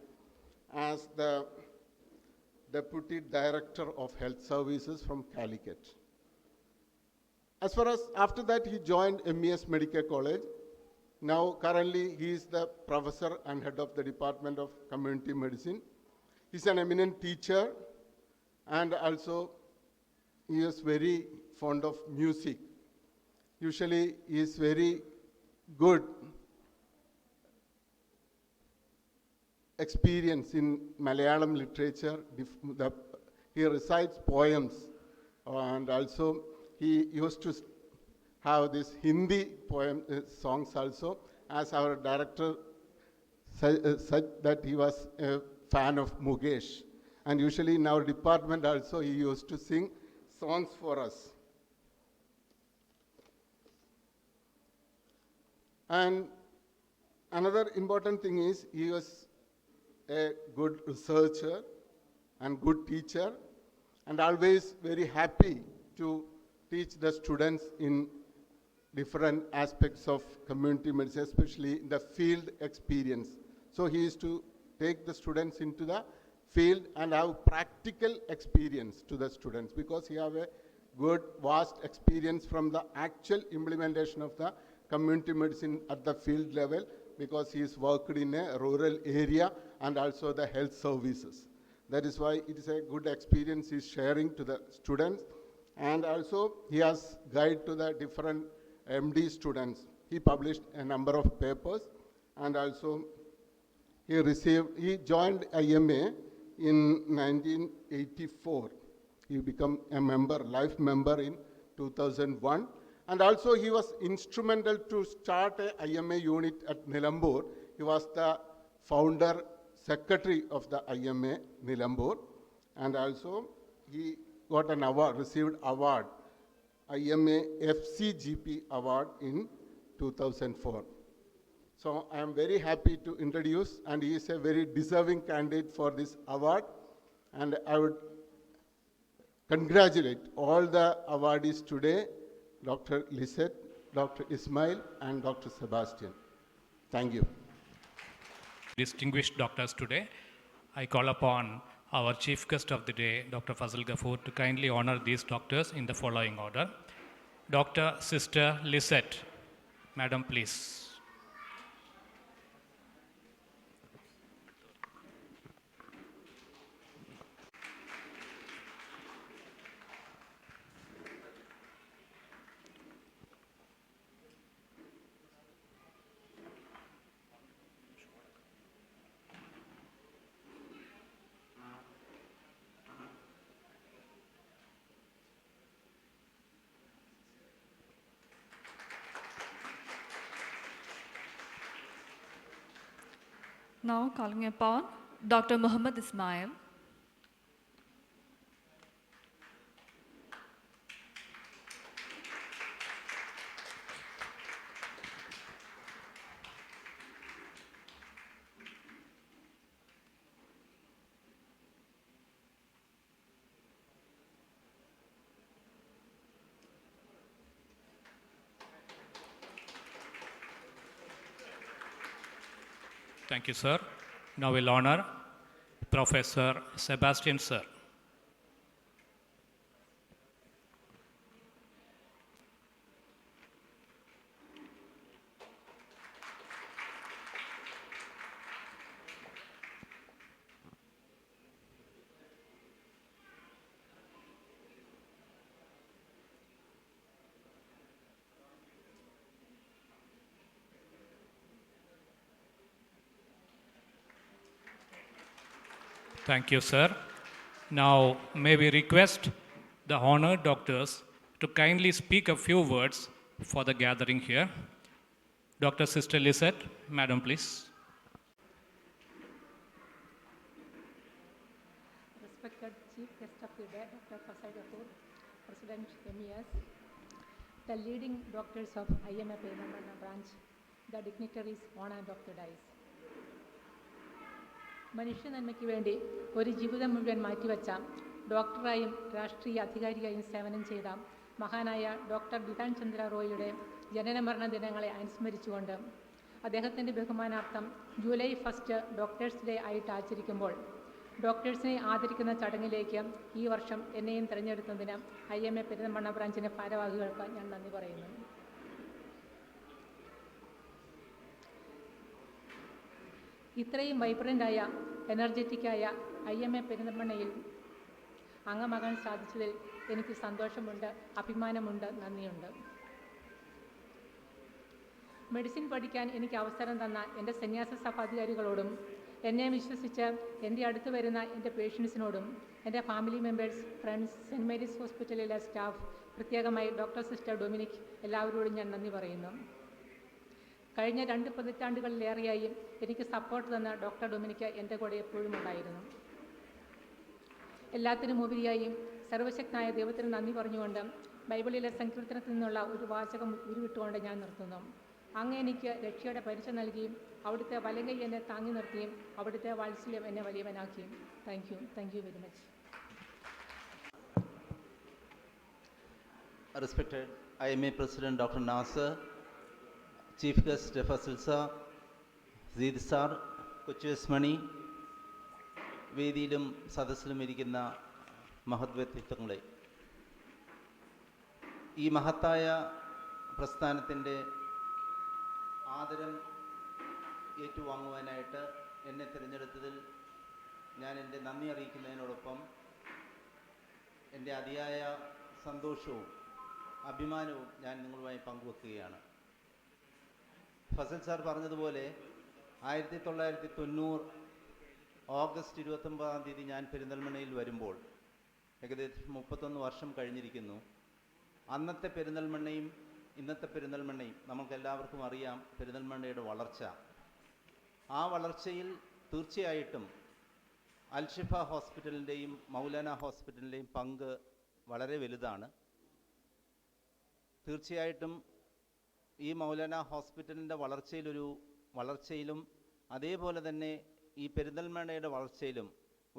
as the deputy director of health services from Calicut. As far as after that he joined MES Medical College. Now currently he is the professor and head of the Department of Community Medicine. He's an eminent teacher, and also he is very fond of music. Usually he is very good experience in Malayalam literature. He recites poems, and also he used to have this Hindi poem songs also, as our director said that he was a fan of Mukesh. And usually in our department also he used to sing songs for us. And another important thing is he was a good researcher and good teacher, and always very happy to teach the students in different aspects of community medicine, especially the field experience. So he used to take the students into the field and have practical experience to the students, because he have a good vast experience from the actual implementation of the community medicine at the field level, because he is worked in a rural area and also the health services. That is why it is a good experience he is sharing to the students. And also he has guide to the different MD students. He published a number of papers, and also he joined IMA in 1984. He became a member, life member in 2001. And also he was instrumental to start a IMA unit at Nilambur. He was the founder secretary of the IMA Nilambur. And also he got an award, received award, IMA FCGP award in 2004. So I am very happy to introduce, and he is a very deserving candidate for this award. And I would congratulate all the awardees today, Dr. Lisette, Dr. Ismail, and Dr. Sebastian. Thank you. Distinguished doctors today, I call upon our chief guest of the day, Dr. Fazal Ghafoor, to kindly honor these doctors in the following order. Dr. Sister Lisette, Madam, please. Now calling upon Dr. Muhammad Ismail. Thank you, sir. Now we'll honor Professor Sebastian, sir. Thank you, sir. Now, may we request the honored doctors to kindly speak a few words for the gathering here. Dr. Sister Lisette, Madam, please. Respected Chief Guest of the Day, Dr. Dr. Fasai Kapoor, President MES, the leading doctors of IMA Perinthalmanna branch, the dignitaries on and off the dais. മനുഷ്യ നന്മയ്ക്ക് വേണ്ടി ഒരു ജീവിതം മുഴുവൻ മാറ്റിവെച്ച ഡോക്ടറായും രാഷ്ട്രീയ അധികാരിയായും സേവനം ചെയ്ത മഹാനായ ഡോക്ടർ ബിധാൻ ചന്ദ്ര റോയിയുടെ ജനനമരണ ദിനങ്ങളെ അനുസ്മരിച്ചുകൊണ്ട് അദ്ദേഹത്തിൻ്റെ ബഹുമാനാർത്ഥം ജൂലൈ 1 ഡോക്ടേഴ്സ് ഡേ ആയിട്ട് ആചരിക്കുമ്പോൾ ഡോക്ടേഴ്സിനെ ആദരിക്കുന്ന ചടങ്ങിലേക്ക് ഈ വർഷം എന്നെയും തിരഞ്ഞെടുത്തതിന് IMA പെരിന്തൽമണ്ണ ബ്രാഞ്ചിൻ്റെ ഭാരവാഹികൾക്ക് ഞാൻ നന്ദി പറയുന്നു. ഇത്രയും വൈബ്രൻ്റായ എനർജറ്റിക്കായ IMA പെരിന്തൽമണ്ണയിൽ അംഗമാകാൻ സാധിച്ചതിൽ എനിക്ക് സന്തോഷമുണ്ട്, അഭിമാനമുണ്ട്, നന്ദിയുണ്ട്. മെഡിസിൻ പഠിക്കാൻ എനിക്ക് അവസരം തന്ന എൻ്റെ സന്യാസ സഭാധികാരികളോടും എന്നെ വിശ്വസിച്ച് എൻ്റെ അടുത്ത് വരുന്ന എൻ്റെ പേഷ്യൻസിനോടും എൻ്റെ family members, friends, saint Mary's ഹോസ്പിറ്റലിലെ സ്റ്റാഫ്, പ്രത്യേകമായി ഡോക്ടർ സിസ്റ്റർ ഡൊമിനിക്, എല്ലാവരോടും ഞാൻ നന്ദി പറയുന്നു. കഴിഞ്ഞ 2 പതിറ്റാണ്ടുകളിലേറെയായി എനിക്ക് സപ്പോർട്ട് തന്ന ഡോക്ടർ ഡൊമിനിക്ക് എൻ്റെ കൂടെ എപ്പോഴും ഉണ്ടായിരുന്നു. എല്ലാത്തിനും ഉപരിയായി സർവശക്തനായ ദൈവത്തിന് നന്ദി പറഞ്ഞുകൊണ്ട് ബൈബിളിലെ സങ്കീർത്തനത്തിൽ നിന്നുള്ള ഒരു വാചകം ഉരുവിട്ടുകൊണ്ട് ഞാൻ നിർത്തുന്നു. അങ്ങ് എനിക്ക് രക്ഷയുടെ പരിചയ നൽകിയും അവിടുത്തെ വലങ്കൈ എന്നെ താങ്ങി നിർത്തിയും അവിടുത്തെ വാത്സല്യം എന്നെ വലിയവനാക്കിയും. Thank you very much. Respected IMA President Dr. Nasser, Chief Guest Fasil Sir, Zid Sir, Kochu S. Mani, വേദിയിലും സദസ്സിലും ഇരിക്കുന്ന മഹത് വ്യക്തിത്വങ്ങളെ, ഈ മഹത്തായ പ്രസ്ഥാനത്തിൻ്റെ ആദരം ഏറ്റുവാങ്ങുവാനായിട്ട് എന്നെ തിരഞ്ഞെടുത്തതിൽ ഞാൻ എൻ്റെ നന്ദി അറിയിക്കുന്നതിനോടൊപ്പം എൻ്റെ അതിയായ സന്തോഷവും അഭിമാനവും ഞാൻ നിങ്ങളുമായി പങ്കുവെക്കുകയാണ്. ഫസൽ സാർ പറഞ്ഞതുപോലെ 1990 ഓഗസ്റ്റ് 29 ഞാൻ പെരിന്തൽമണ്ണയിൽ വരുമ്പോൾ ഏകദേശം 31 വർഷം കഴിഞ്ഞിരിക്കുന്നു. അന്നത്തെ പെരിന്തൽമണ്ണയും ഇന്നത്തെ പെരിന്തൽമണ്ണയും നമ്മൾക്കെല്ലാവർക്കും അറിയാം പെരിന്തൽമണ്ണയുടെ വളർച്ച. ആ വളർച്ചയിൽ തീർച്ചയായിട്ടും അൽഷിഫ ഹോസ്പിറ്റലിൻ്റെയും മൗലാന ഹോസ്പിറ്റലിൻ്റെയും പങ്ക് വളരെ വലുതാണ്. തീർച്ചയായിട്ടും ഈ മൗലാന ഹോസ്പിറ്റലിൻ്റെ വളർച്ചയിലും അതേപോലെ തന്നെ ഈ പെരിന്തൽമണ്ണയുടെ വളർച്ചയിലും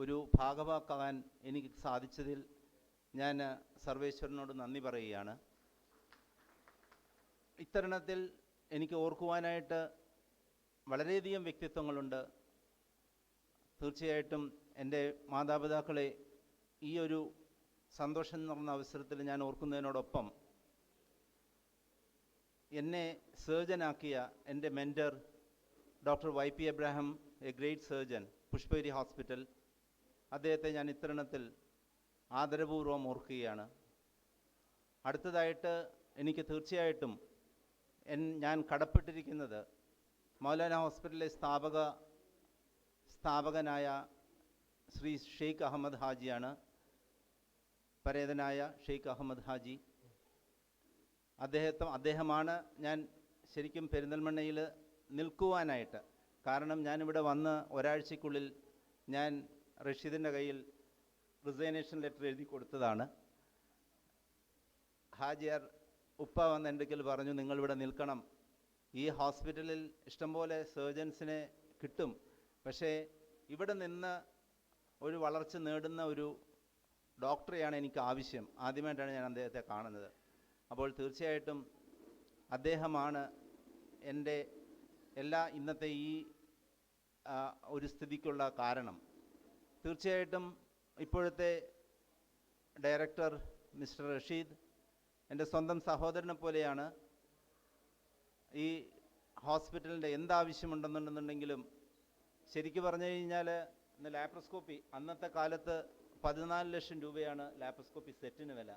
ഒരു ഭാഗവാക്കാകാൻ എനിക്ക് സാധിച്ചതിൽ ഞാൻ സർവേശ്വരനോട് നന്ദി പറയുകയാണ്. ഇത്തരുണത്തിൽ എനിക്ക് ഓർക്കുവാനായിട്ട് വളരെയധികം വ്യക്തിത്വങ്ങളുണ്ട്. തീർച്ചയായിട്ടും എൻ്റെ മാതാപിതാക്കളെ ഈ ഒരു സന്തോഷം നിറഞ്ഞ അവസരത്തിൽ ഞാൻ ഓർക്കുന്നതിനോടൊപ്പം എന്നെ സർജനാക്കിയ എൻ്റെ mentor doctor YP Abraham, A great surgeon, Pushpagiri hospital, അദ്ദേഹത്തെ ഞാൻ ഇത്തരുണത്തിൽ ആദരപൂർവ്വം ഓർക്കുകയാണ്. അടുത്തതായിട്ട് എനിക്ക് തീർച്ചയായിട്ടും ഞാൻ കടപ്പെട്ടിരിക്കുന്നത് മൗലാന ഹോസ്പിറ്റലിലെ സ്ഥാപകനായ ശ്രീ ഷെയ്ഖ് അഹമ്മദ് ഹാജിയാണ്. പരേതനായ ഷെയ്ഖ് അഹമ്മദ് ഹാജി, അദ്ദേഹമാണ് ഞാൻ ശരിക്കും പെരിന്തൽമണ്ണയിൽ നിൽക്കുവാനായിട്ട് കാരണം. ഞാനിവിടെ വന്ന് ഒരാഴ്ചയ്ക്കുള്ളിൽ ഞാൻ റഷീദിൻ്റെ കയ്യിൽ റിസൈനേഷൻ ലെറ്റർ എഴുതി കൊടുത്തതാണ്. ഹാജിയാർ ഉപ്പ വന്ന് എൻ്റെ അടുക്കൽ പറഞ്ഞു, നിങ്ങളിവിടെ നിൽക്കണം, ഈ ഹോസ്പിറ്റലിൽ ഇഷ്ടംപോലെ സർജൻസിനെ കിട്ടും, പക്ഷേ ഇവിടെ നിന്ന് ഒരു വളർച്ച നേടുന്ന ഒരു ഡോക്ടറെയാണ് എനിക്ക് ആവശ്യം. ആദ്യമായിട്ടാണ് ഞാൻ അദ്ദേഹത്തെ കാണുന്നത്. അപ്പോൾ തീർച്ചയായിട്ടും അദ്ദേഹമാണ് എൻ്റെ ഇന്നത്തെ ഈ ഒരു സ്ഥിതിക്കുള്ള കാരണം. തീർച്ചയായിട്ടും ഇപ്പോഴത്തെ ഡയറക്ടർ മിസ്റ്റർ റഷീദ് എൻ്റെ സ്വന്തം സഹോദരനെ പോലെയാണ്. ഈ ഹോസ്പിറ്റലിൻ്റെ എന്താവശ്യമുണ്ടെന്നുണ്ടെങ്കിലും ശരിക്കും പറഞ്ഞു കഴിഞ്ഞാൽ ഇന്ന് ലാപ്രോസ്കോപ്പി, അന്നത്തെ കാലത്ത് 14 ലക്ഷം രൂപയാണ് ലാപ്രോസ്കോപ്പി സെറ്റിന് വില.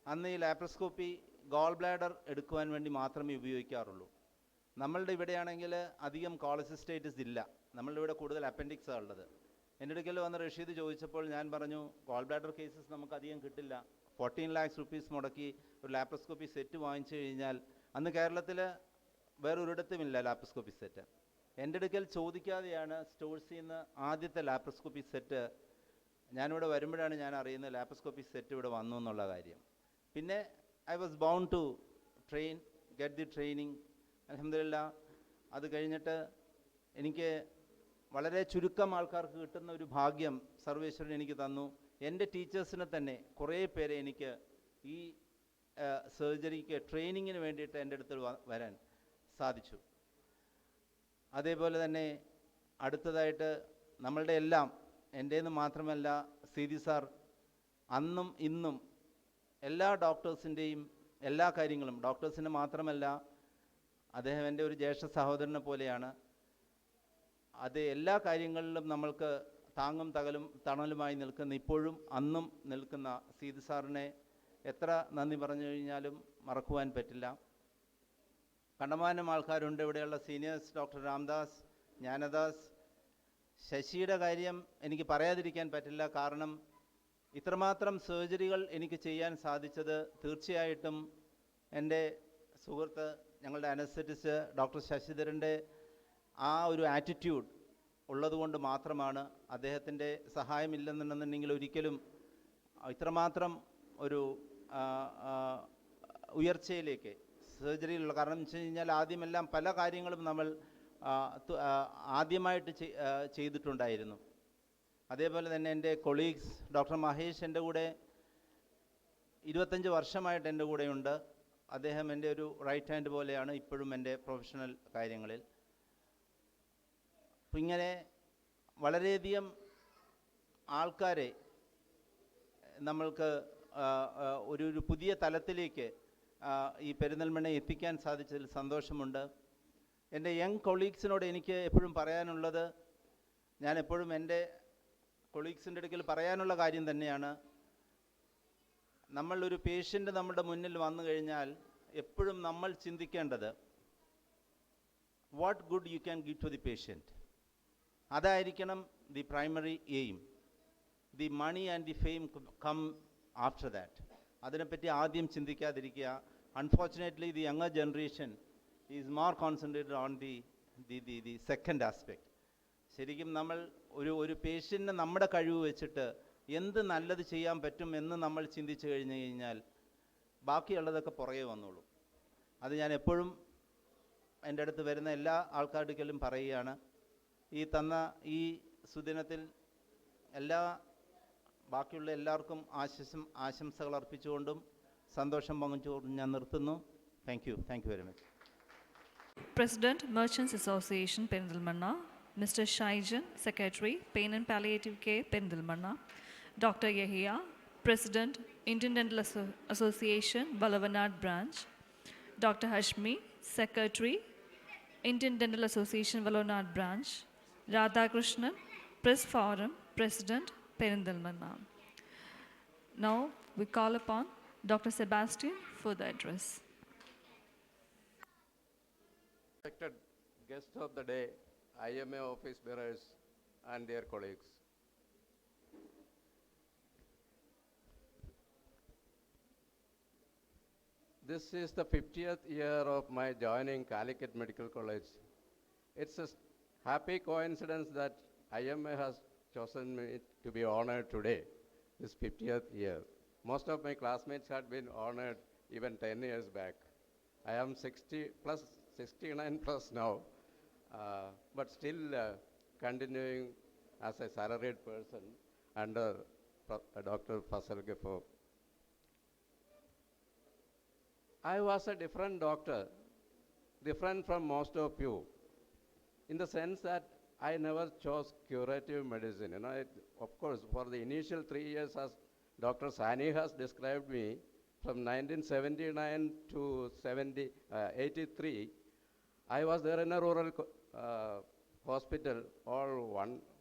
അന്ന് ഈ ലാപ്രോസ്കോപ്പി ഗോൾ ബ്ലാഡർ എടുക്കുവാൻ വേണ്ടി മാത്രമേ ഉപയോഗിക്കാറുള്ളൂ. നമ്മളുടെ ഇവിടെയാണെങ്കിൽ അധികം കോളസിസ്റ്റൈറ്റിസ് ഇല്ല, നമ്മളുടെ ഇവിടെ കൂടുതൽ അപ്പൻഡിക്സാണ് ഉള്ളത്. എൻ്റെ അടുക്കൽ വന്ന് റഷീദ് ചോദിച്ചപ്പോൾ ഞാൻ പറഞ്ഞു, ഗോൾ ബ്ലാഡർ കേസസ് നമുക്കധികം കിട്ടില്ല, 14 lakhs rupees മുടക്കി ഒരു ലാപ്രോസ്കോപ്പി സെറ്റ് വാങ്ങിച്ചു കഴിഞ്ഞാൽ, അന്ന് കേരളത്തിൽ വേറൊരിടത്തുമില്ല ലാപ്രോസ്കോപ്പി സെറ്റ്. എൻ്റെ അടുക്കൽ ചോദിക്കാതെയാണ് സ്റ്റോഴ്സിൽ നിന്ന് ആദ്യത്തെ ലാപ്രോസ്കോപ്പി സെറ്റ് ഞാനിവിടെ വരുമ്പോഴാണ് ഞാൻ അറിയുന്നത് ലാപ്രോസ്കോപ്പി സെറ്റ് ഇവിടെ വന്നു എന്നുള്ള കാര്യം. പിന്നെ I was bound to get the training. അൽഹംദുലില്ലാ അത് കഴിഞ്ഞിട്ട് എനിക്ക് വളരെ ചുരുക്കം ആൾക്കാർക്ക് കിട്ടുന്ന ഒരു ഭാഗ്യം സർവേശ്വരൻ എനിക്ക് തന്നു. എൻ്റെ ടീച്ചേഴ്സിനെ തന്നെ കുറേ പേരെ എനിക്ക് ഈ സർജറിക്ക് ട്രെയിനിങ്ങിന് വേണ്ടിയിട്ട് എൻ്റെ അടുത്ത് വരാൻ സാധിച്ചു. അതേപോലെ തന്നെ അടുത്തതായിട്ട് നമ്മളുടെ എല്ലാം എൻ്റേന്ന് മാത്രമല്ല സീതി സാർ അന്നും ഇന്നും എല്ലാ ഡോക്ടേഴ്സിൻ്റെയും എല്ലാ കാര്യങ്ങളും, ഡോക്ടേഴ്സിന് മാത്രമല്ല അദ്ദേഹം എൻ്റെ ഒരു ജ്യേഷ്ഠ സഹോദരനെ പോലെയാണ്. അത് എല്ലാ കാര്യങ്ങളിലും നമ്മൾക്ക് താങ്ങും തണലുമായി നിൽക്കുന്ന, ഇപ്പോഴും അന്നും നിൽക്കുന്ന സീതി സാറിനെ എത്ര നന്ദി പറഞ്ഞു കഴിഞ്ഞാലും മറക്കുവാൻ പറ്റില്ല. കണ്ടമാനം ആൾക്കാരുണ്ട് ഇവിടെയുള്ള സീനിയേഴ്സ്, ഡോക്ടർ രാംദാസ്, ജ്ഞാനദാസ്. ശശിയുടെ കാര്യം എനിക്ക് പറയാതിരിക്കാൻ പറ്റില്ല. കാരണം ഇത്രമാത്രം സർജറികൾ എനിക്ക് ചെയ്യാൻ സാധിച്ചത് തീർച്ചയായിട്ടും എൻ്റെ സുഹൃത്ത്, ഞങ്ങളുടെ അനസ്തെറ്റിസ്റ്റ് ഡോക്ടർ ശശിധരൻ്റെ ആ ഒരു ആറ്റിറ്റ്യൂഡ് ഉള്ളതുകൊണ്ട് മാത്രമാണ്. അദ്ദേഹത്തിൻ്റെ സഹായമില്ലെന്നുണ്ടെന്നുണ്ടെങ്കിൽ ഒരിക്കലും ഇത്രമാത്രം ഒരു ഉയർച്ചയിലേക്ക് സർജറിയിലുള്ള, കാരണം എന്ന് വെച്ച് കഴിഞ്ഞാൽ ആദ്യമെല്ലാം പല കാര്യങ്ങളും നമ്മൾ ആദ്യമായിട്ട് ചെയ്തിട്ടുണ്ടായിരുന്നു. അതേപോലെ തന്നെ എൻ്റെ കൊളീഗ്സ് ഡോക്ടർ മഹേഷ് എൻ്റെ കൂടെ 25 വർഷമായിട്ട് എൻ്റെ കൂടെയുണ്ട്. അദ്ദേഹം എൻ്റെ ഒരു റൈറ്റ് ഹാൻഡ് പോലെയാണ് ഇപ്പോഴും എൻ്റെ പ്രൊഫഷണൽ കാര്യങ്ങളിൽ. അപ്പം ഇങ്ങനെ വളരെയധികം ആൾക്കാരെ നമ്മൾക്ക് ഒരു പുതിയ തലത്തിലേക്ക് ഈ പെരിന്തൽമണ്ണ എത്തിക്കാൻ സാധിച്ചതിൽ സന്തോഷമുണ്ട്. എൻ്റെ യങ് കൊളീഗ്സിനോട് എനിക്ക് എപ്പോഴും പറയാനുള്ളത്, ഞാൻ എപ്പോഴും എൻ്റെ കൊളീഗ്സിൻ്റെ അടുക്കൽ പറയാനുള്ള കാര്യം തന്നെയാണ്, നമ്മളൊരു പേഷ്യൻ്റ് നമ്മുടെ മുന്നിൽ വന്നു കഴിഞ്ഞാൽ എപ്പോഴും നമ്മൾ ചിന്തിക്കേണ്ടത് what good you can give to the patient. അതായിരിക്കണം the primary aim. The money and the fame come after that. അതിനെപ്പറ്റി ആദ്യം ചിന്തിക്കാതിരിക്കുക. Unfortunately the younger generation is more concentrated on the second aspect. ശരിക്കും നമ്മൾ ഒരു പേഷ്യൻറ്റിന് നമ്മുടെ കഴിവ് വെച്ചിട്ട് എന്ത് നല്ലത് ചെയ്യാൻ പറ്റും എന്ന് നമ്മൾ ചിന്തിച്ചു കഴിഞ്ഞു കഴിഞ്ഞാൽ ബാക്കിയുള്ളതൊക്കെ പുറകെ വന്നോളൂ. അത് ഞാൻ എപ്പോഴും എൻ്റെ അടുത്ത് വരുന്ന എല്ലാ ആൾക്കാരുടെയും പറയുകയാണ്. ഈ തന്ന ഈ സുദിനത്തിൽ ബാക്കിയുള്ള എല്ലാവർക്കും ആശംസകൾ അർപ്പിച്ചുകൊണ്ടും സന്തോഷം പങ്കുവച്ചുകൊണ്ടും ഞാൻ നിർത്തുന്നു. Thank you very much. President, Merchants Association, Perinthalmanna, Mr. Shaijan, Secretary, Pain and Palliative Care, Perinthalmanna, Dr. Yahya, President, Indian Dental Association, Valavanad Branch, Dr. Hashmi, Secretary, Indian Dental Association, Valavanad Branch, Radhakrishnan, Press Forum, President, Perinthalmanna. Now we call upon Dr. Sebastian for the address. Respected guests of the day, IMA office bearers and their colleagues. This is the 50th year of my joining Calicut Medical College. It's a happy coincidence that IMA has chosen me to be honored today, this 50th year. Most of my classmates had been honored even 10 years back. I am 69 plus now, but still continuing as a salaried person under Dr. Fasal Gafo. I was a different doctor, different from most of you, in the sense that I never chose curative medicine. Of course, for the initial 3 years, as Dr. Sani has described me, from 1979 to 83, I was there in a rural hospital, all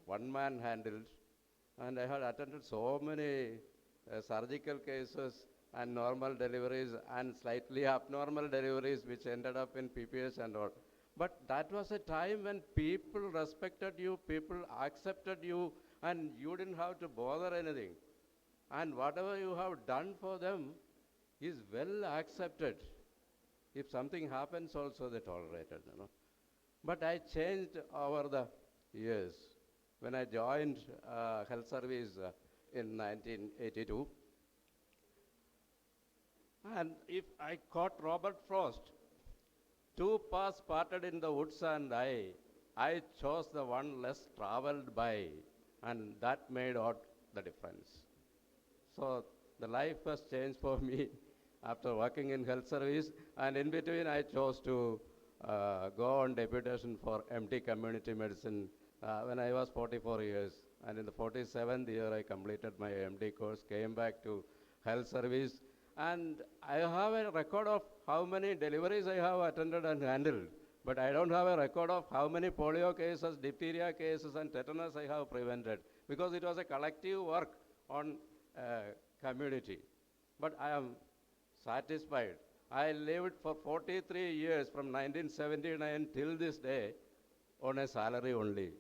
one-man handled, and I had attended so many surgical cases and normal deliveries and slightly abnormal deliveries which ended up in PPS and all. But that was a time when people respected you, people accepted you, and you didn't have to bother anything. And whatever you have done for them is well accepted. If something happens also, they tolerated, But I changed over the years. When I joined health service in 1982. And if I caught Robert Frost, two paths parted in the woods and I chose the one less traveled by, and that made out the difference. So the life has changed for me after working in health service, and in between I chose to go on deputation for MD community medicine when I was 44 years. And in the 47th year I completed my MD course, came back to health service, and I have a record of how many deliveries I have attended and handled. But I don't have a record of how many polio cases, diphtheria cases, and tetanus I have prevented, because it was a collective work on community. But I am satisfied. I lived for 43 years from 1979 till this day on a salary only.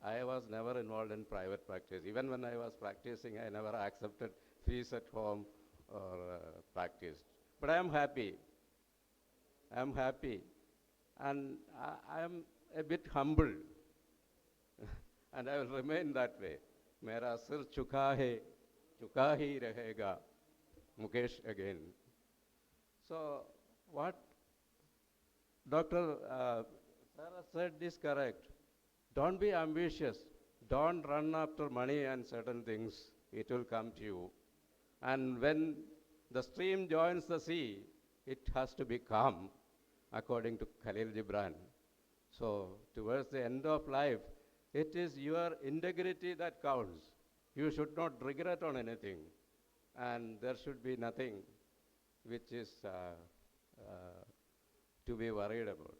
I was never involved in private practice. Even when I was practicing, I never accepted fees at home or practiced. But I am happy. I am happy. And I am a bit humble. And I will remain that way. Mera sir chuka hi rahega. Mukesh again. So what Dr. Sarah said is correct. Don't be ambitious. Don't run after money and certain things. It will come to you. And when the stream joins the sea, it has to be calm, according to Khalil Gibran. So towards the end of life, it is your integrity that counts. You should not regret on anything. And there should be nothing which is to be worried about.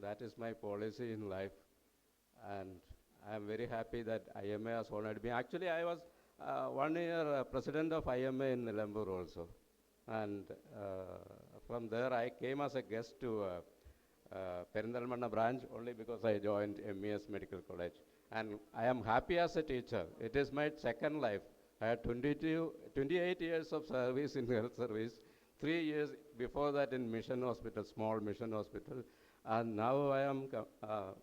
That is my policy in life. And I am very happy that IMA has honored me. Actually, I was 1 year president of IMA in Nilambur also. And from there, I came as a guest to Perinthalmanna branch only because I joined MES Medical College. And I am happy as a teacher. It is my second life. I had 28 years of service in health service, 3 years before that in mission hospital, small mission hospital. And now I am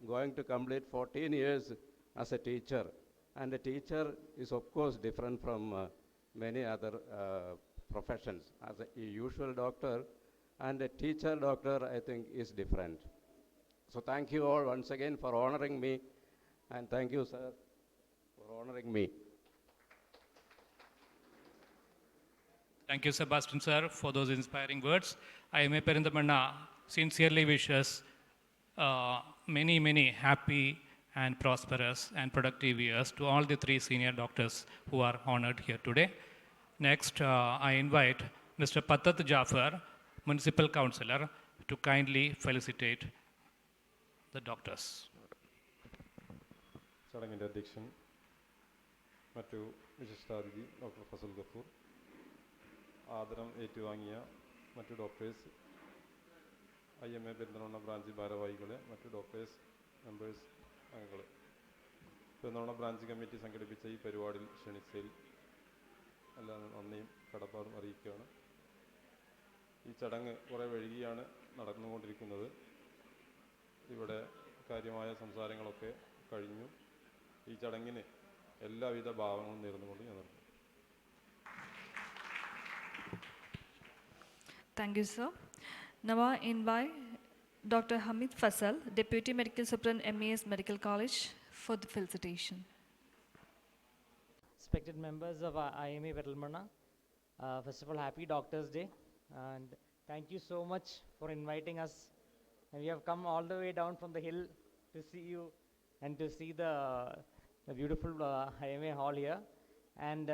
going to complete 14 years as a teacher. And a teacher is of course different from many other professions. As a usual doctor and a teacher doctor, I think, is different. So thank you all once again for honoring me, and thank you, sir, for honoring me. Thank you, Sebastian, sir, for those inspiring words. IMA Perinthalmanna sincerely wishes many happy and prosperous and productive years to all the three senior doctors who are honored here today. Next, I invite Mr. Pathat Jafar, Municipal Councillor, to kindly felicitate the doctors. ചടങ്ങിൻ്റെ അധ്യക്ഷൻ, മറ്റു വിശിഷ്ടാതിഥി doctor Fazal Gafoor, ആദരം ഏറ്റുവാങ്ങിയ മറ്റു doctors, IMA Perinthalmanna branch ഭാരവാഹികളെ, മറ്റു doctors, members, അംഗങ്ങൾ, Perinthalmanna branch committee സംഘടിപ്പിച്ച ഈ പരിപാടിയിൽ ക്ഷണിച്ചതിൽ എല്ലാ നന്ദിയും കടപ്പാടും അറിയിക്കുകയാണ്. ഈ ചടങ്ങ് കുറേ വൈകിയാണ് നടന്നുകൊണ്ടിരിക്കുന്നത്. ഇവിടെ കാര്യമായ സംസാരങ്ങളൊക്കെ കഴിഞ്ഞു. ഈ ചടങ്ങിന് എല്ലാവിധ ഭാവങ്ങളും നേർന്നുകൊണ്ട് ഞാൻ നിർത്തുന്നു. Thank you, sir. Now I invite Dr. Hamid Fasal, Deputy Medical Superintendent, MES Medical College, for the felicitation. Respected members of IMA Perinthalmanna, first of all, happy Doctors' Day, and thank you so much for inviting us. And we have come all the way down from the hill to see you and to see the beautiful IMA hall here. And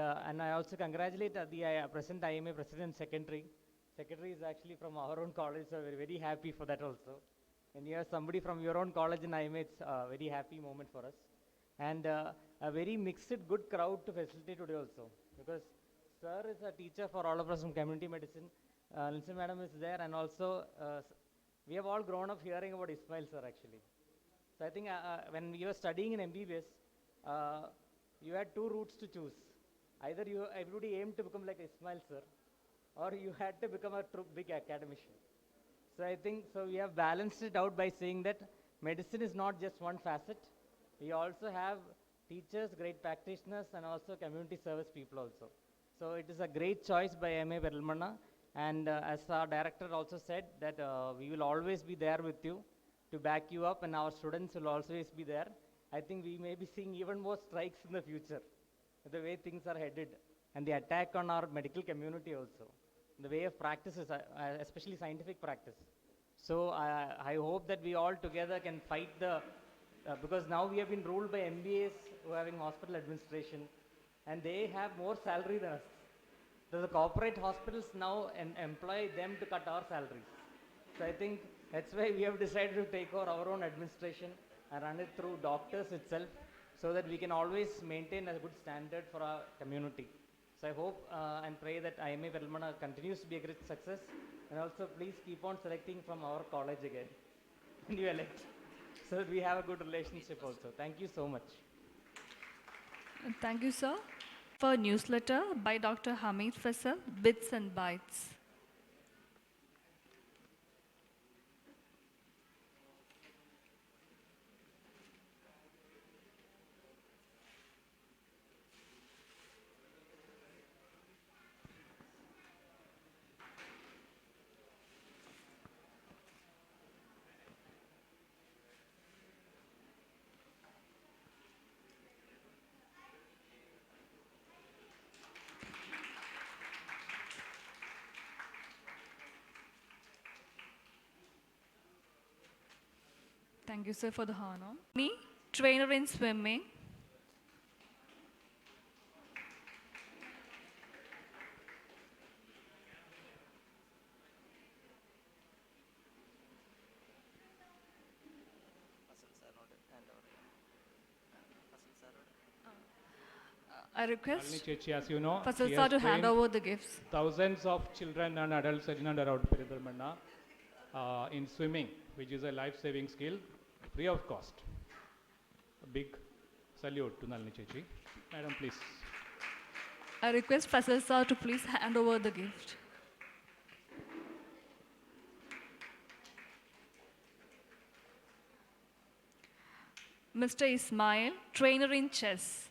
I also congratulate the present IMA President Secretary. Secretary is actually from our own college, so we're very happy for that also. And you have somebody from your own college in IMA, it's a very happy moment for us. And a very mixed, good crowd to facilitate today also. Because sir is a teacher for all of us from community medicine. Lindsay madam is there, and also we have all grown up hearing about Ismail sir actually. So I think when you were studying in MBBS, you had two routes to choose. Either everybody aimed to become like Ismail sir, or you had to become a big academician. So I think, so we have balanced it out by saying that medicine is not just one facet. We also have teachers, great practitioners, and also community service people also. So it is a great choice by MA Perinthalmanna. And as our director also said, that we will always be there with you to back you up, and our students will always be there. I think we may be seeing even more strikes in the future, the way things are headed, and the attack on our medical community also, the way of practices, especially scientific practice. So I hope that we all together can fight because now we have been ruled by MBAs who are having hospital administration, and they have more salary than us. So the corporate hospitals now employ them to cut our salaries. So I think that's why we have decided to take over our own administration and run it through doctors itself, so that we can always maintain a good standard for our community. So I hope and pray that IMA Perinthalmanna continues to be a great success, and also please keep on selecting from our college again when you elect, so that we have a good relationship also. Thank you so much. Thank you, sir. For newsletter by Dr. Hamid Faisal, Bits and Bytes. Thank you, sir, for the honor. Me, trainer in swimming. I request Nalini Chechi, as you know, Faisal she sir has to hand trained over the gifts. thousands of children and adults in and around Perinthalmanna in swimming, which is a life-saving skill, free of cost. A big salute to Nalini Chechi. Madam, please. I request Faisal sir to please hand over the gift. Mr. Ismail, trainer in chess.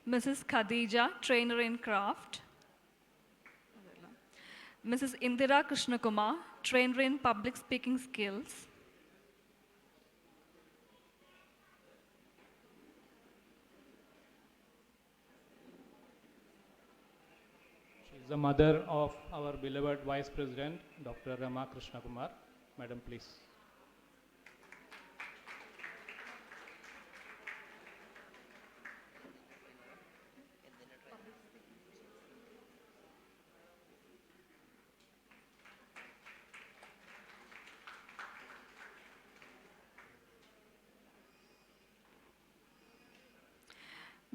Mrs. Khadija, trainer in craft. Mrs. Indira Krishnakumar, trainer in public speaking skills. She is the mother of our beloved Vice President, Dr. Rama Krishna Kumar. Madam, please.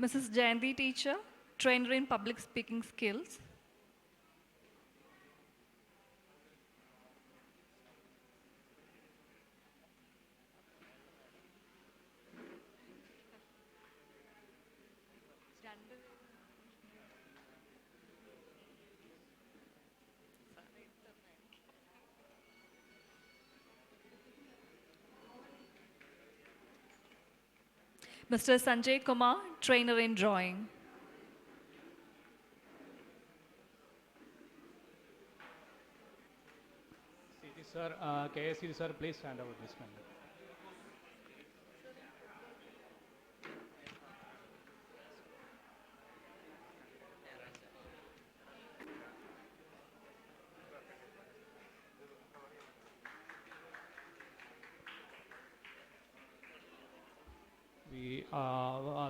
Mrs. Jayanti, teacher, trainer in public speaking skills. Mr. Sanjay Kumar, trainer in drawing. CT sir, KSC sir, please stand over this man.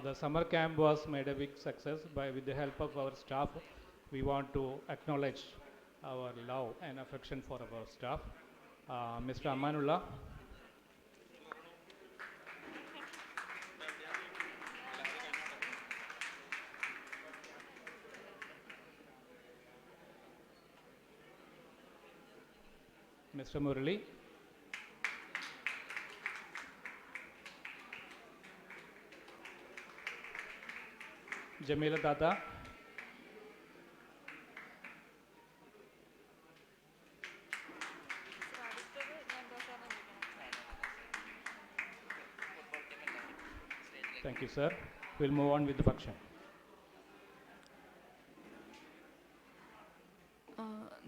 The summer camp was made a big success with the help of our staff. We want to acknowledge our love and affection for our staff. Mr. Amanullah. Mr. Murali. Jamila Tata. Thank you, sir. We'll move on with the function.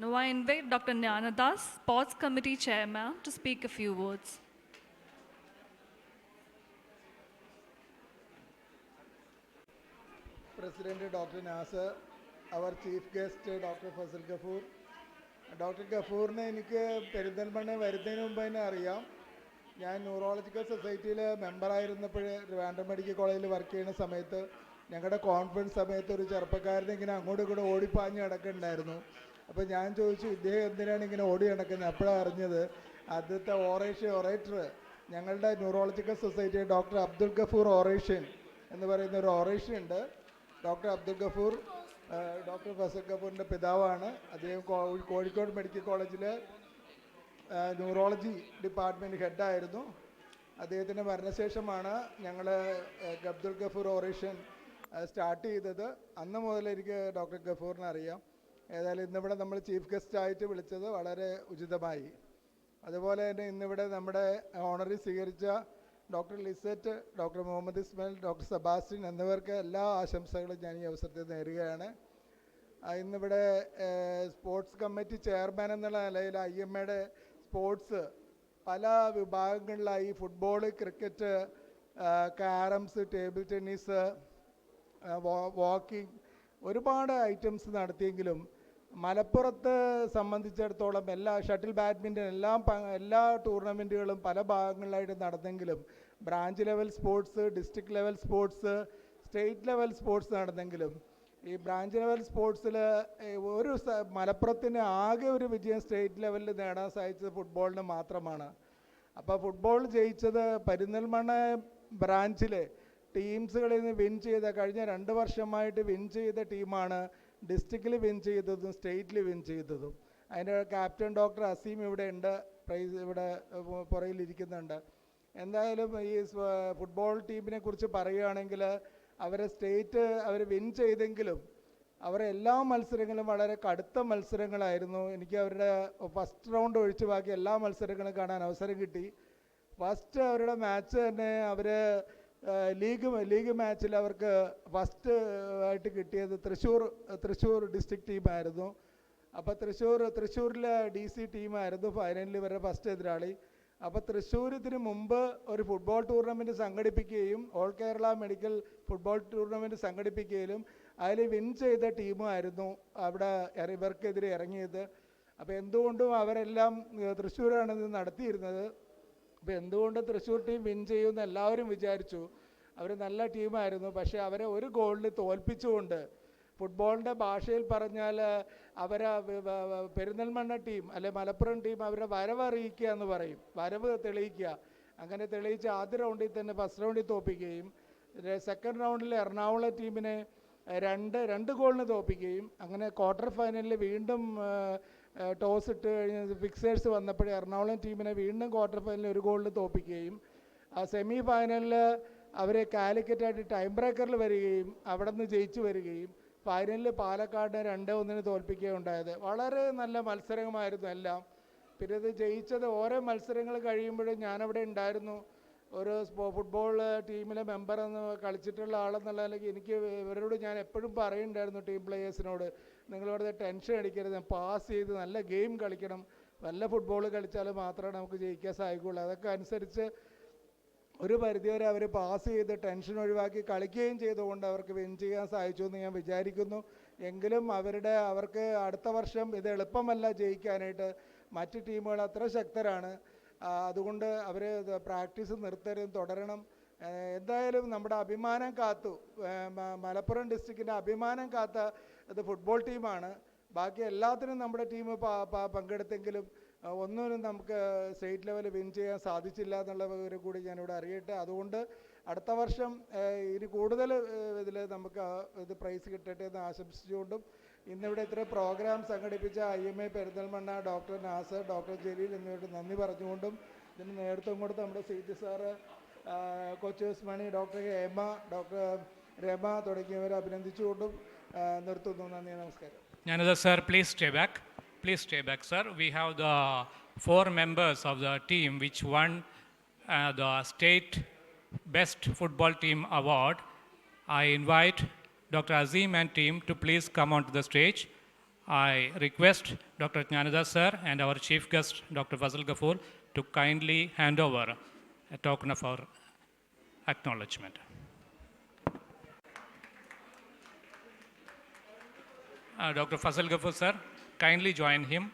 Now I invite Dr. Jnanadas, Sports Committee Chairman, to speak a few words. President Dr. Nasser, our chief guest Dr. Fazal Ghafoor. Doctor ഗഫൂറിനെ എനിക്ക് പെരിന്തൽമണ്ണ വരുന്നതിന് മുമ്പ് തന്നെ അറിയാം. ഞാൻ neurological സൊസൈറ്റിയിൽ മെമ്പറായിരുന്നപ്പോൾ Trivandrum medical കോളേജിൽ വർക്ക് ചെയ്യുന്ന സമയത്ത് ഞങ്ങളുടെ കോൺഫറൻസ് സമയത്ത് ഒരു ചെറുപ്പക്കാരനെ ഇങ്ങനെ അങ്ങോട്ടും ഇങ്ങോട്ടും ഓടിപ്പാഞ്ഞ് നടക്കുന്നുണ്ടായിരുന്നു. അപ്പോൾ ഞാൻ ചോദിച്ചു, ഇദ്ദേഹം എന്തിനാണ് ഇങ്ങനെ ഓടി നടക്കുന്നത്? അപ്പോഴാണ് അറിഞ്ഞത് ആദ്യത്തെ ഒറേറ്റർ ഞങ്ങളുടെ neurological society doctor Abdul Ghafoor oration എന്ന് പറയുന്ന ഒരു ഓറേഷ്യൻ ഉണ്ട്. ഡോക്ടർ അബ്ദുൽ ഗഫൂർ ഡോക്ടർ ഫസൽ ഗഫൂറിൻ്റെ പിതാവാണ്. അദ്ദേഹം കോഴിക്കോട് മെഡിക്കൽ കോളേജിൽ ന്യൂറോളജി ഡിപ്പാർട്ട്മെൻറ്റ് ഹെഡായിരുന്നു. അദ്ദേഹത്തിൻ്റെ മരണശേഷമാണ് ഞങ്ങൾ അബ്ദുൽ ഗഫൂർ ഓറേഷ്യൻ സ്റ്റാർട്ട് ചെയ്തത്. അന്ന് മുതൽ എനിക്ക് ഡോക്ടർ ഗഫൂറിനെ അറിയാം. ഏതായാലും ഇന്നിവിടെ നമ്മൾ ചീഫ് ഗസ്റ്റായിട്ട് വിളിച്ചത് വളരെ ഉചിതമായി. അതുപോലെ തന്നെ ഇന്നിവിടെ നമ്മുടെ ഓണറി സ്വീകരിച്ച doctor Lisette, doctor Muhammad Ismail, doctor Sebastian എന്നിവർക്ക് എല്ലാ ആശംസകളും ഞാൻ ഈ അവസരത്തിൽ നേരുകയാണ്. ഇന്നിവിടെ സ്പോർട്സ് കമ്മിറ്റി ചെയർമാൻ എന്നുള്ള നിലയിൽ IMAയുടെ സ്പോർട്സ് പല വിഭാഗങ്ങളിലായി football, cricket, carroms, table tennis, walking ഒരുപാട് ഐറ്റംസ് നടത്തിയെങ്കിലും മലപ്പുറത്ത് സംബന്ധിച്ചിടത്തോളം ഷട്ടിൽ ബാഡ്മിൻ്റൺ എല്ലാ ടൂർണമെൻറ്റുകളും പല ഭാഗങ്ങളിലായിട്ട് നടന്നെങ്കിലും branch level sports, district level sports, state level sports നടന്നെങ്കിലും ഈ ബ്രാഞ്ച് ലെവൽ സ്പോർട്സിൽ മലപ്പുറത്തിന് ആകെ ഒരു വിജയം സ്റ്റേറ്റ് ലെവലിൽ നേടാൻ സാധിച്ചത് ഫുട്ബോളിന് മാത്രമാണ്. അപ്പോൾ ഫുട്ബോൾ ജയിച്ചത് പെരിന്തൽമണ്ണ ബ്രാഞ്ചിലെ ടീംസുകളിൽ നിന്ന് വിൻ ചെയ്ത കഴിഞ്ഞ 2 വർഷമായിട്ട് വിൻ ചെയ്ത ടീമാണ് ഡിസ്ട്രിക്റ്റിൽ വിൻ ചെയ്തതും സ്റ്റേറ്റിൽ വിൻ ചെയ്തതും. അതിൻ്റെ ക്യാപ്റ്റൻ ഡോക്ടർ അസീം ഇവിടെ ഉണ്ട്, പ്രൈസ് ഇവിടെ പുറകിലിരിക്കുന്നുണ്ട്. എന്തായാലും ഈ ഫുട്ബോൾ ടീമിനെ കുറിച്ച് പറയുകയാണെങ്കിൽ അവർ വിൻ ചെയ്തെങ്കിലും അവരെ എല്ലാ മത്സരങ്ങളും വളരെ കടുത്ത മത്സരങ്ങളായിരുന്നു. എനിക്ക് അവരുടെ ഫസ്റ്റ് റൗണ്ട് ഒഴിച്ച് ബാക്കി എല്ലാ മത്സരങ്ങളും കാണാൻ അവസരം കിട്ടി. ഫസ്റ്റ് അവരുടെ മാച്ച് തന്നെ അവർ ലീഗ് മാച്ചിൽ അവർക്ക് ഫസ്റ്റ് ആയിട്ട് കിട്ടിയത് തൃശ്ശൂർ ഡിസ്ട്രിക്ട് ടീമായിരുന്നു. അപ്പോൾ തൃശ്ശൂരിലെ DC ടീമായിരുന്നു ഫൈനലിൽ ഇവരുടെ ഫസ്റ്റ് എതിരാളി. അപ്പോൾ തൃശ്ശൂർ ഇതിന് മുമ്പ് ഒരു ഫുട്ബോൾ ടൂർണമെൻറ്റ് സംഘടിപ്പിക്കുകയും all Kerala medical football tournament സംഘടിപ്പിക്കുകയും അതിൽ വിൻ ചെയ്ത ടീമായിരുന്നു അവിടെ ഇവർക്കെതിരെ ഇറങ്ങിയത്. അപ്പോൾ എന്തുകൊണ്ടും അവരെല്ലാം തൃശ്ശൂരാണ് ഇത് നടത്തിയിരുന്നത്. അപ്പോൾ എന്തുകൊണ്ട് തൃശ്ശൂർ ടീം വിൻ ചെയ്യുമെന്ന് എല്ലാവരും വിചാരിച്ചു. അവർ നല്ല ടീമായിരുന്നു. പക്ഷേ അവരെ ഒരു ഗോളിന് തോൽപ്പിച്ചുകൊണ്ട് ഫുട്ബോളിൻ്റെ ഭാഷയിൽ പറഞ്ഞാൽ പെരിന്തൽമണ്ണ ടീം അല്ലെ മലപ്പുറം ടീം അവരെ വരവ് അറിയിക്കുക എന്ന് പറയും, വരവ് തെളിയിക്കുക. അങ്ങനെ തെളിയിച്ച് ആദ്യ റൗണ്ടിൽ തന്നെ ഫസ്റ്റ് റൗണ്ടിൽ തോൽപ്പിക്കുകയും സെക്കൻഡ് റൗണ്ടിൽ എറണാകുളം ടീമിനെ 2 ഗോളിന് തോൽപ്പിക്കുകയും അങ്ങനെ ക്വാർട്ടർ ഫൈനലിൽ വീണ്ടും ടോസ് ഇട്ട് കഴിഞ്ഞ് ഫിക്സേഴ്സ് വന്നപ്പോഴേ എറണാകുളം ടീമിനെ വീണ്ടും ക്വാർട്ടർ ഫൈനലിൽ 1 ഗോളിന് തോൽപ്പിക്കുകയും സെമി ഫൈനലിൽ അവരെ കാലിക്കറ്റായിട്ട് ടൈം ബ്രേക്കറിൽ വരികയും അവിടെ നിന്ന് ജയിച്ചു വരികയും ഫൈനലിൽ പാലക്കാടിനെ 2-1 തോൽപ്പിക്കുകയുണ്ടായത്. വളരെ നല്ല മത്സരമായിരുന്നു എല്ലാം. പിന്നെ ഇത് ജയിച്ചത് ഓരോ മത്സരങ്ങൾ കഴിയുമ്പോഴും ഞാനവിടെ ഉണ്ടായിരുന്നു. ഒരു ഫുട്ബോൾ ടീമിലെ മെമ്പറെന്ന് കളിച്ചിട്ടുള്ള ആളെന്നുള്ള നിലയ്ക്ക് എനിക്ക് ഇവരോട് ഞാൻ എപ്പോഴും പറയുന്നുണ്ടായിരുന്നു, ടീം പ്ലേയേഴ്സിനോട്, നിങ്ങളിവിടെ ടെൻഷൻ അടിക്കരുത്, പാസ് ചെയ്ത് നല്ല ഗെയിം കളിക്കണം, നല്ല ഫുട്ബോൾ കളിച്ചാൽ മാത്രമേ നമുക്ക് ജയിക്കാൻ സാധിക്കുകയുള്ളൂ. അതൊക്കെ അനുസരിച്ച് ഒരു പരിധിവരെ അവർ പാസ് ചെയ്ത് ടെൻഷൻ ഒഴിവാക്കി കളിക്കുകയും ചെയ്തുകൊണ്ട് അവർക്ക് വിൻ ചെയ്യാൻ സാധിച്ചു എന്ന് ഞാൻ വിചാരിക്കുന്നു. എങ്കിലും അവർക്ക് അടുത്ത വർഷം ഇത് എളുപ്പമല്ല ജയിക്കാനായിട്ട്. മറ്റ് ടീമുകൾ അത്ര ശക്തരാണ്. അതുകൊണ്ട് അവർ പ്രാക്ടീസ് നിർത്തരുത്, തുടരണം. എന്തായാലും നമ്മുടെ അഭിമാനം കാത്തു, മലപ്പുറം ഡിസ്ട്രിക്റ്റിൻ്റെ അഭിമാനം കാത്ത ഇത് ഫുട്ബോൾ ടീമാണ്. ബാക്കി എല്ലാത്തിനും നമ്മുടെ ടീം പങ്കെടുത്തെങ്കിലും ഒന്നിനും നമുക്ക് സ്റ്റേറ്റ് ലെവലിൽ വിൻ ചെയ്യാൻ സാധിച്ചില്ല എന്നുള്ള വിവരം കൂടി ഞാനിവിടെ അറിയട്ടെ. അതുകൊണ്ട് അടുത്ത വർഷം ഇനി കൂടുതൽ ഇതിൽ നമുക്ക് ഇത് പ്രൈസ് കിട്ടട്ടെ എന്ന് ആശംസിച്ചുകൊണ്ടും ഇന്നിവിടെ ഇത്ര പ്രോഗ്രാം സംഘടിപ്പിച്ച IMA Perinthalmanna, doctor Nasar, doctor Jaleel എന്നിവർക്ക് നന്ദി പറഞ്ഞുകൊണ്ടും ഇതിന് നേതൃത്വം കൊടുത്ത് നമ്മുടെ CT സാറ്, കൊച്ചു ഉസ്മാനി, ഡോക്ടർ ഹേമ, ഡോക്ടർ രമ തുടങ്ങിയവരെ അഭിനന്ദിച്ചുകൊണ്ടും നിർത്തുന്നു. നന്ദി, നമസ്കാരം. Janada sir, please stay back. Please stay back, sir. We have the 4 members of the team which won the state best football team award. I invite Dr. Azim and team to please come onto the stage. I request Dr. Jnanada sir and our chief guest Dr. Fazal Ghafoor to kindly hand over a token of our acknowledgement. Dr. Fazal Ghafoor sir, kindly join him.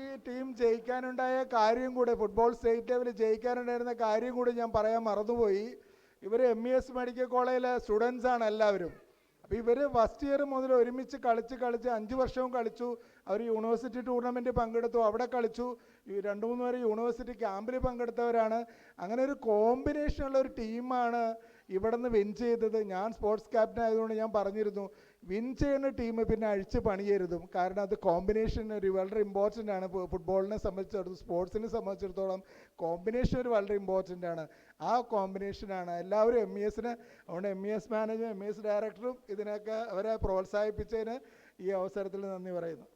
ഈ team ജയിക്കാനുണ്ടായ കാര്യം കൂടെ, football state ലെവലിൽ ജയിക്കാനുണ്ടായിരുന്ന കാര്യം കൂടി ഞാൻ പറയാൻ മറന്നുപോയി. ഇവർ MES മെഡിക്കൽ കോളേജിലെ സ്റ്റുഡൻസാണ് എല്ലാവരും. അപ്പോൾ ഇവർ ഫസ്റ്റ് ഇയർ മുതൽ ഒരുമിച്ച് കളിച്ച് 5 വർഷവും കളിച്ചു. അവർ യൂണിവേഴ്സിറ്റി ടൂർണമെൻറ്റ് പങ്കെടുത്തു, അവിടെ കളിച്ചു. 2-3 പേര് യൂണിവേഴ്സിറ്റി ക്യാമ്പിൽ പങ്കെടുത്തവരാണ്. അങ്ങനെ ഒരു കോമ്പിനേഷനുള്ള ഒരു ടീമാണ് ഇവിടെ നിന്ന് വിൻ ചെയ്തത്. ഞാൻ സ്പോർട്സ് ക്യാപ്റ്റൻ ആയതുകൊണ്ട് ഞാൻ പറഞ്ഞിരുന്നു, വിൻ ചെയ്യുന്ന ടീം പിന്നെ അഴിച്ച് പണിയരുതും. കാരണം അത് കോമ്പിനേഷൻ വളരെ ഇമ്പോർട്ടൻ്റ് ആണ്. ഫുട്ബോളിനെ സംബന്ധിച്ചിടത്തോളം, സ്പോർട്സിനെ സംബന്ധിച്ചിടത്തോളം കോമ്പിനേഷൻ വളരെ ഇമ്പോർട്ടൻ്റ് ആണ്. ആ കോമ്പിനേഷനാണ് എല്ലാവരും MESന്. അതുകൊണ്ട് MES മാനേജറും MES ഡയറക്ടറും ഇതിനൊക്കെ അവരെ പ്രോത്സാഹിപ്പിച്ചതിന് ഈ അവസരത്തിൽ നന്ദി പറയുന്നു.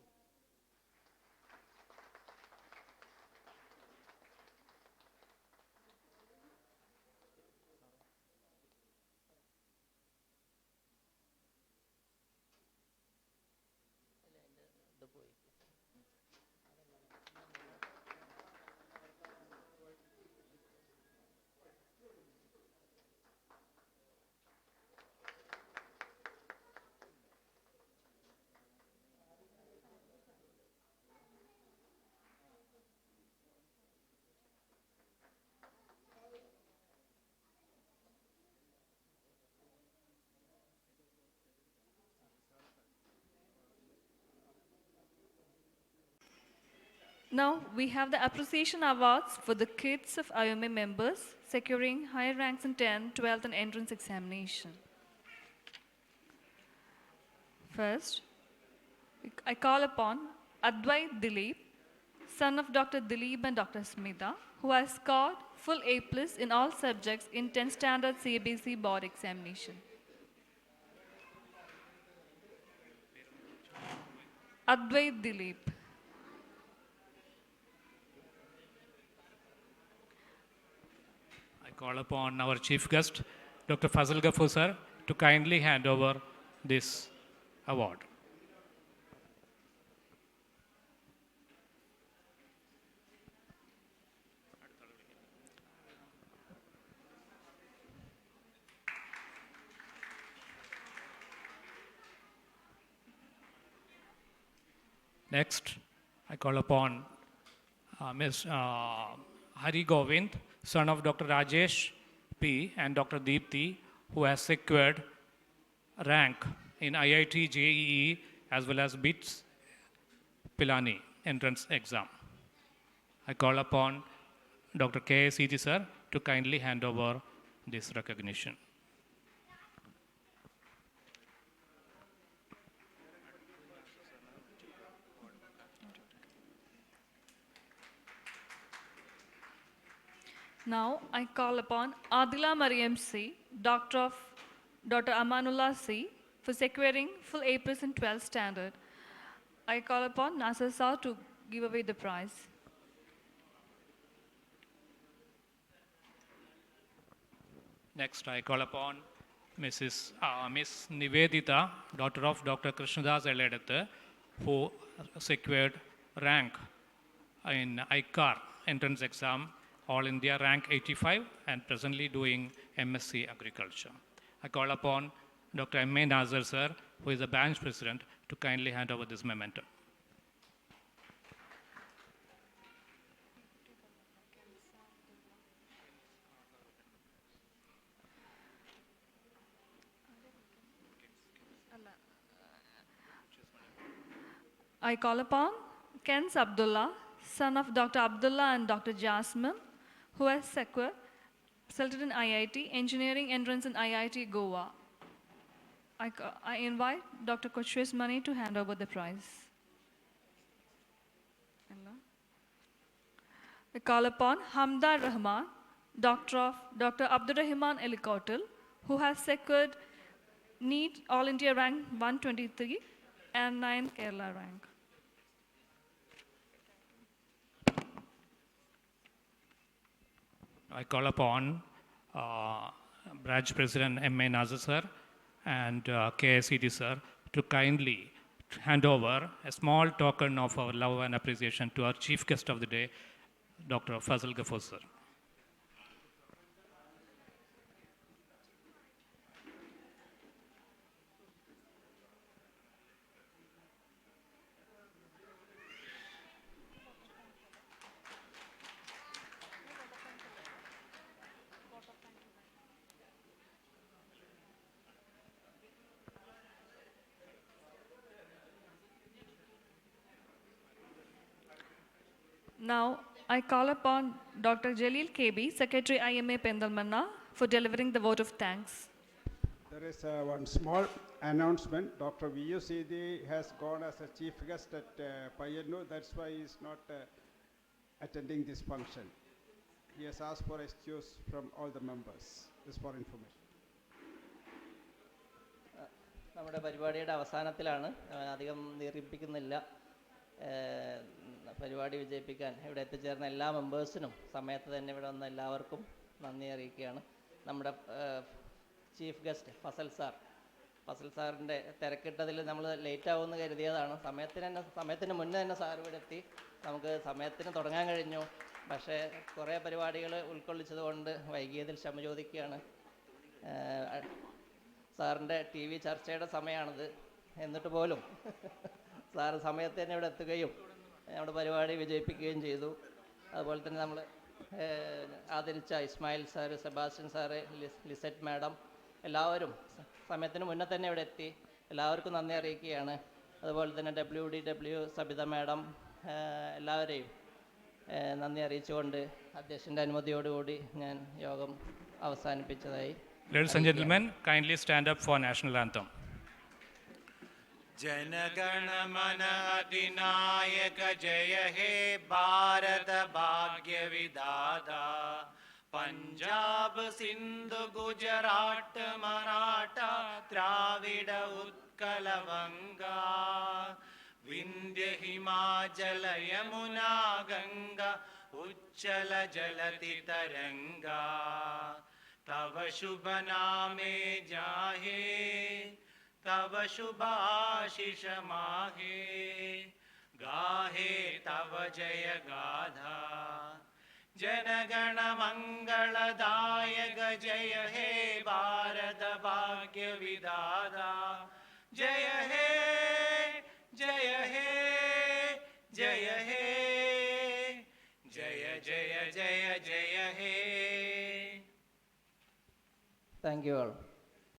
Now we have the appreciation awards for the kids of IOMA members securing higher ranks in 10th, 12th and entrance examination. First, I call upon Advait Dilip, son of Dr. Dilip and Dr. Smita, who has scored full A+ in all subjects in 10th standard CBSE board examination. Advait Dilip. I call upon our chief guest, Dr. Fazal Ghafoor sir, to kindly hand over this award. Next, I call upon Ms. Hari Govind, son of Dr. Rajesh P. and Dr. Deepthi, who has secured rank in IIT JEE as well as BITS Pilani entrance exam. I call upon Dr. K.A.C.G. sir to kindly hand over this recognition. Now I call upon Adila Mariam C., Dr. Amanullah C., for securing full A+ in 12th standard. I call upon Nasser Saw to give away the prize. Next, I call upon Miss Nivedita, daughter of Dr. Krishnadas Eledatha, who secured rank in ICAR entrance exam, All India rank 85, and presently doing MSc Agriculture. I call upon Dr. M.A. Nazar sir, who is the branch president, to kindly hand over this memento. I call upon Kens Abdullah, son of Dr. Abdullah and Dr. Jasmine, who has selected in IIT, engineering entrance in IIT Goa. I invite Dr. Kochwes Mani to hand over the prize. We call upon Hamdar Rahman, Dr. Abdurrahman Elikotil, who has secured NEET All India rank 123 and 9 Kerala rank. I call upon Branch President M.A. Nazar sir and KSED sir to kindly hand over a small token of our love and appreciation to our chief guest of the day, Dr. Fazal Ghafoor sir. Now, I call upon Dr. Jalil KB, Secretary IMA Perinthalmanna, for delivering the vote of thanks. There is one small announcement. Dr. V.U. Sethi has gone as a chief guest at Payyanur. That's why he is not attending this function. He has asked for excuse from all the members. This for information. നമ്മുടെ പരിപാടിയുടെ അവസാനത്തിലാണ്, അധികം ദീർഘിപ്പിക്കുന്നില്ല. പരിപാടി വിജയിപ്പിക്കാൻ ഇവിടെ എത്തിച്ചേർന്ന എല്ലാ മെമ്പേഴ്സിനും സമയത്ത് തന്നെ ഇവിടെ വന്ന എല്ലാവർക്കും നന്ദി അറിയിക്കുകയാണ്. നമ്മുടെ ചീഫ് ഗസ്റ്റ് ഫസൽ സാറിൻ്റെ തിരക്കിട്ടതിൽ നമ്മൾ ലേറ്റ് ആവുമെന്ന് കരുതിയതാണ്. സമയത്തിന് മുന്നേ തന്നെ സാർ ഇവിടെ എത്തി. നമുക്ക് സമയത്തിന് തുടങ്ങാൻ കഴിഞ്ഞു. പക്ഷേ കുറേ പരിപാടികൾ ഉൾക്കൊള്ളിച്ചതുകൊണ്ട് വൈകിയതിൽ ക്ഷമ ചോദിക്കുകയാണ്. സാറിൻ്റെ TV ചർച്ചയുടെ സമയമാണിത്. എന്നിട്ട് പോലും സാറ് സമയത്ത് തന്നെ ഇവിടെ എത്തുകയും നമ്മുടെ പരിപാടി വിജയിപ്പിക്കുകയും ചെയ്തു. അതുപോലെ തന്നെ നമ്മൾ ആദരിച്ച Ismail sir, Sebastian sir, Lisette madam എല്ലാവരും സമയത്തിന് മുന്നേ തന്നെ ഇവിടെ എത്തി. എല്ലാവർക്കും നന്ദി അറിയിക്കുകയാണ്. അതുപോലെ തന്നെ WDW സബിത മാഡം, എല്ലാവരെയും നന്ദി അറിയിച്ചുകൊണ്ട് അധ്യക്ഷൻ്റെ അനുമതിയോടുകൂടി ഞാൻ യോഗം അവസാനിപ്പിച്ചതായി. Ladies and gentlemen, kindly stand up for national anthem. जनगण मन अधिनायक जय हे भारत भाग्य विधाता, पंजाब सिंधु गुजरात मराठा द्राविड उत्कल वंगा, विंध्य हिमाचल यमुना गंगा उच्चल जलति तरंगा, तव शुभ नामे जाहे तव शुभाशिष माहे, गाहे तव जय गाथा, जनगण मंगलदायक जय हे भारत भाग्य विधाता, जय हे जय हे जय हे जय जय जय जय हे. Thank you all.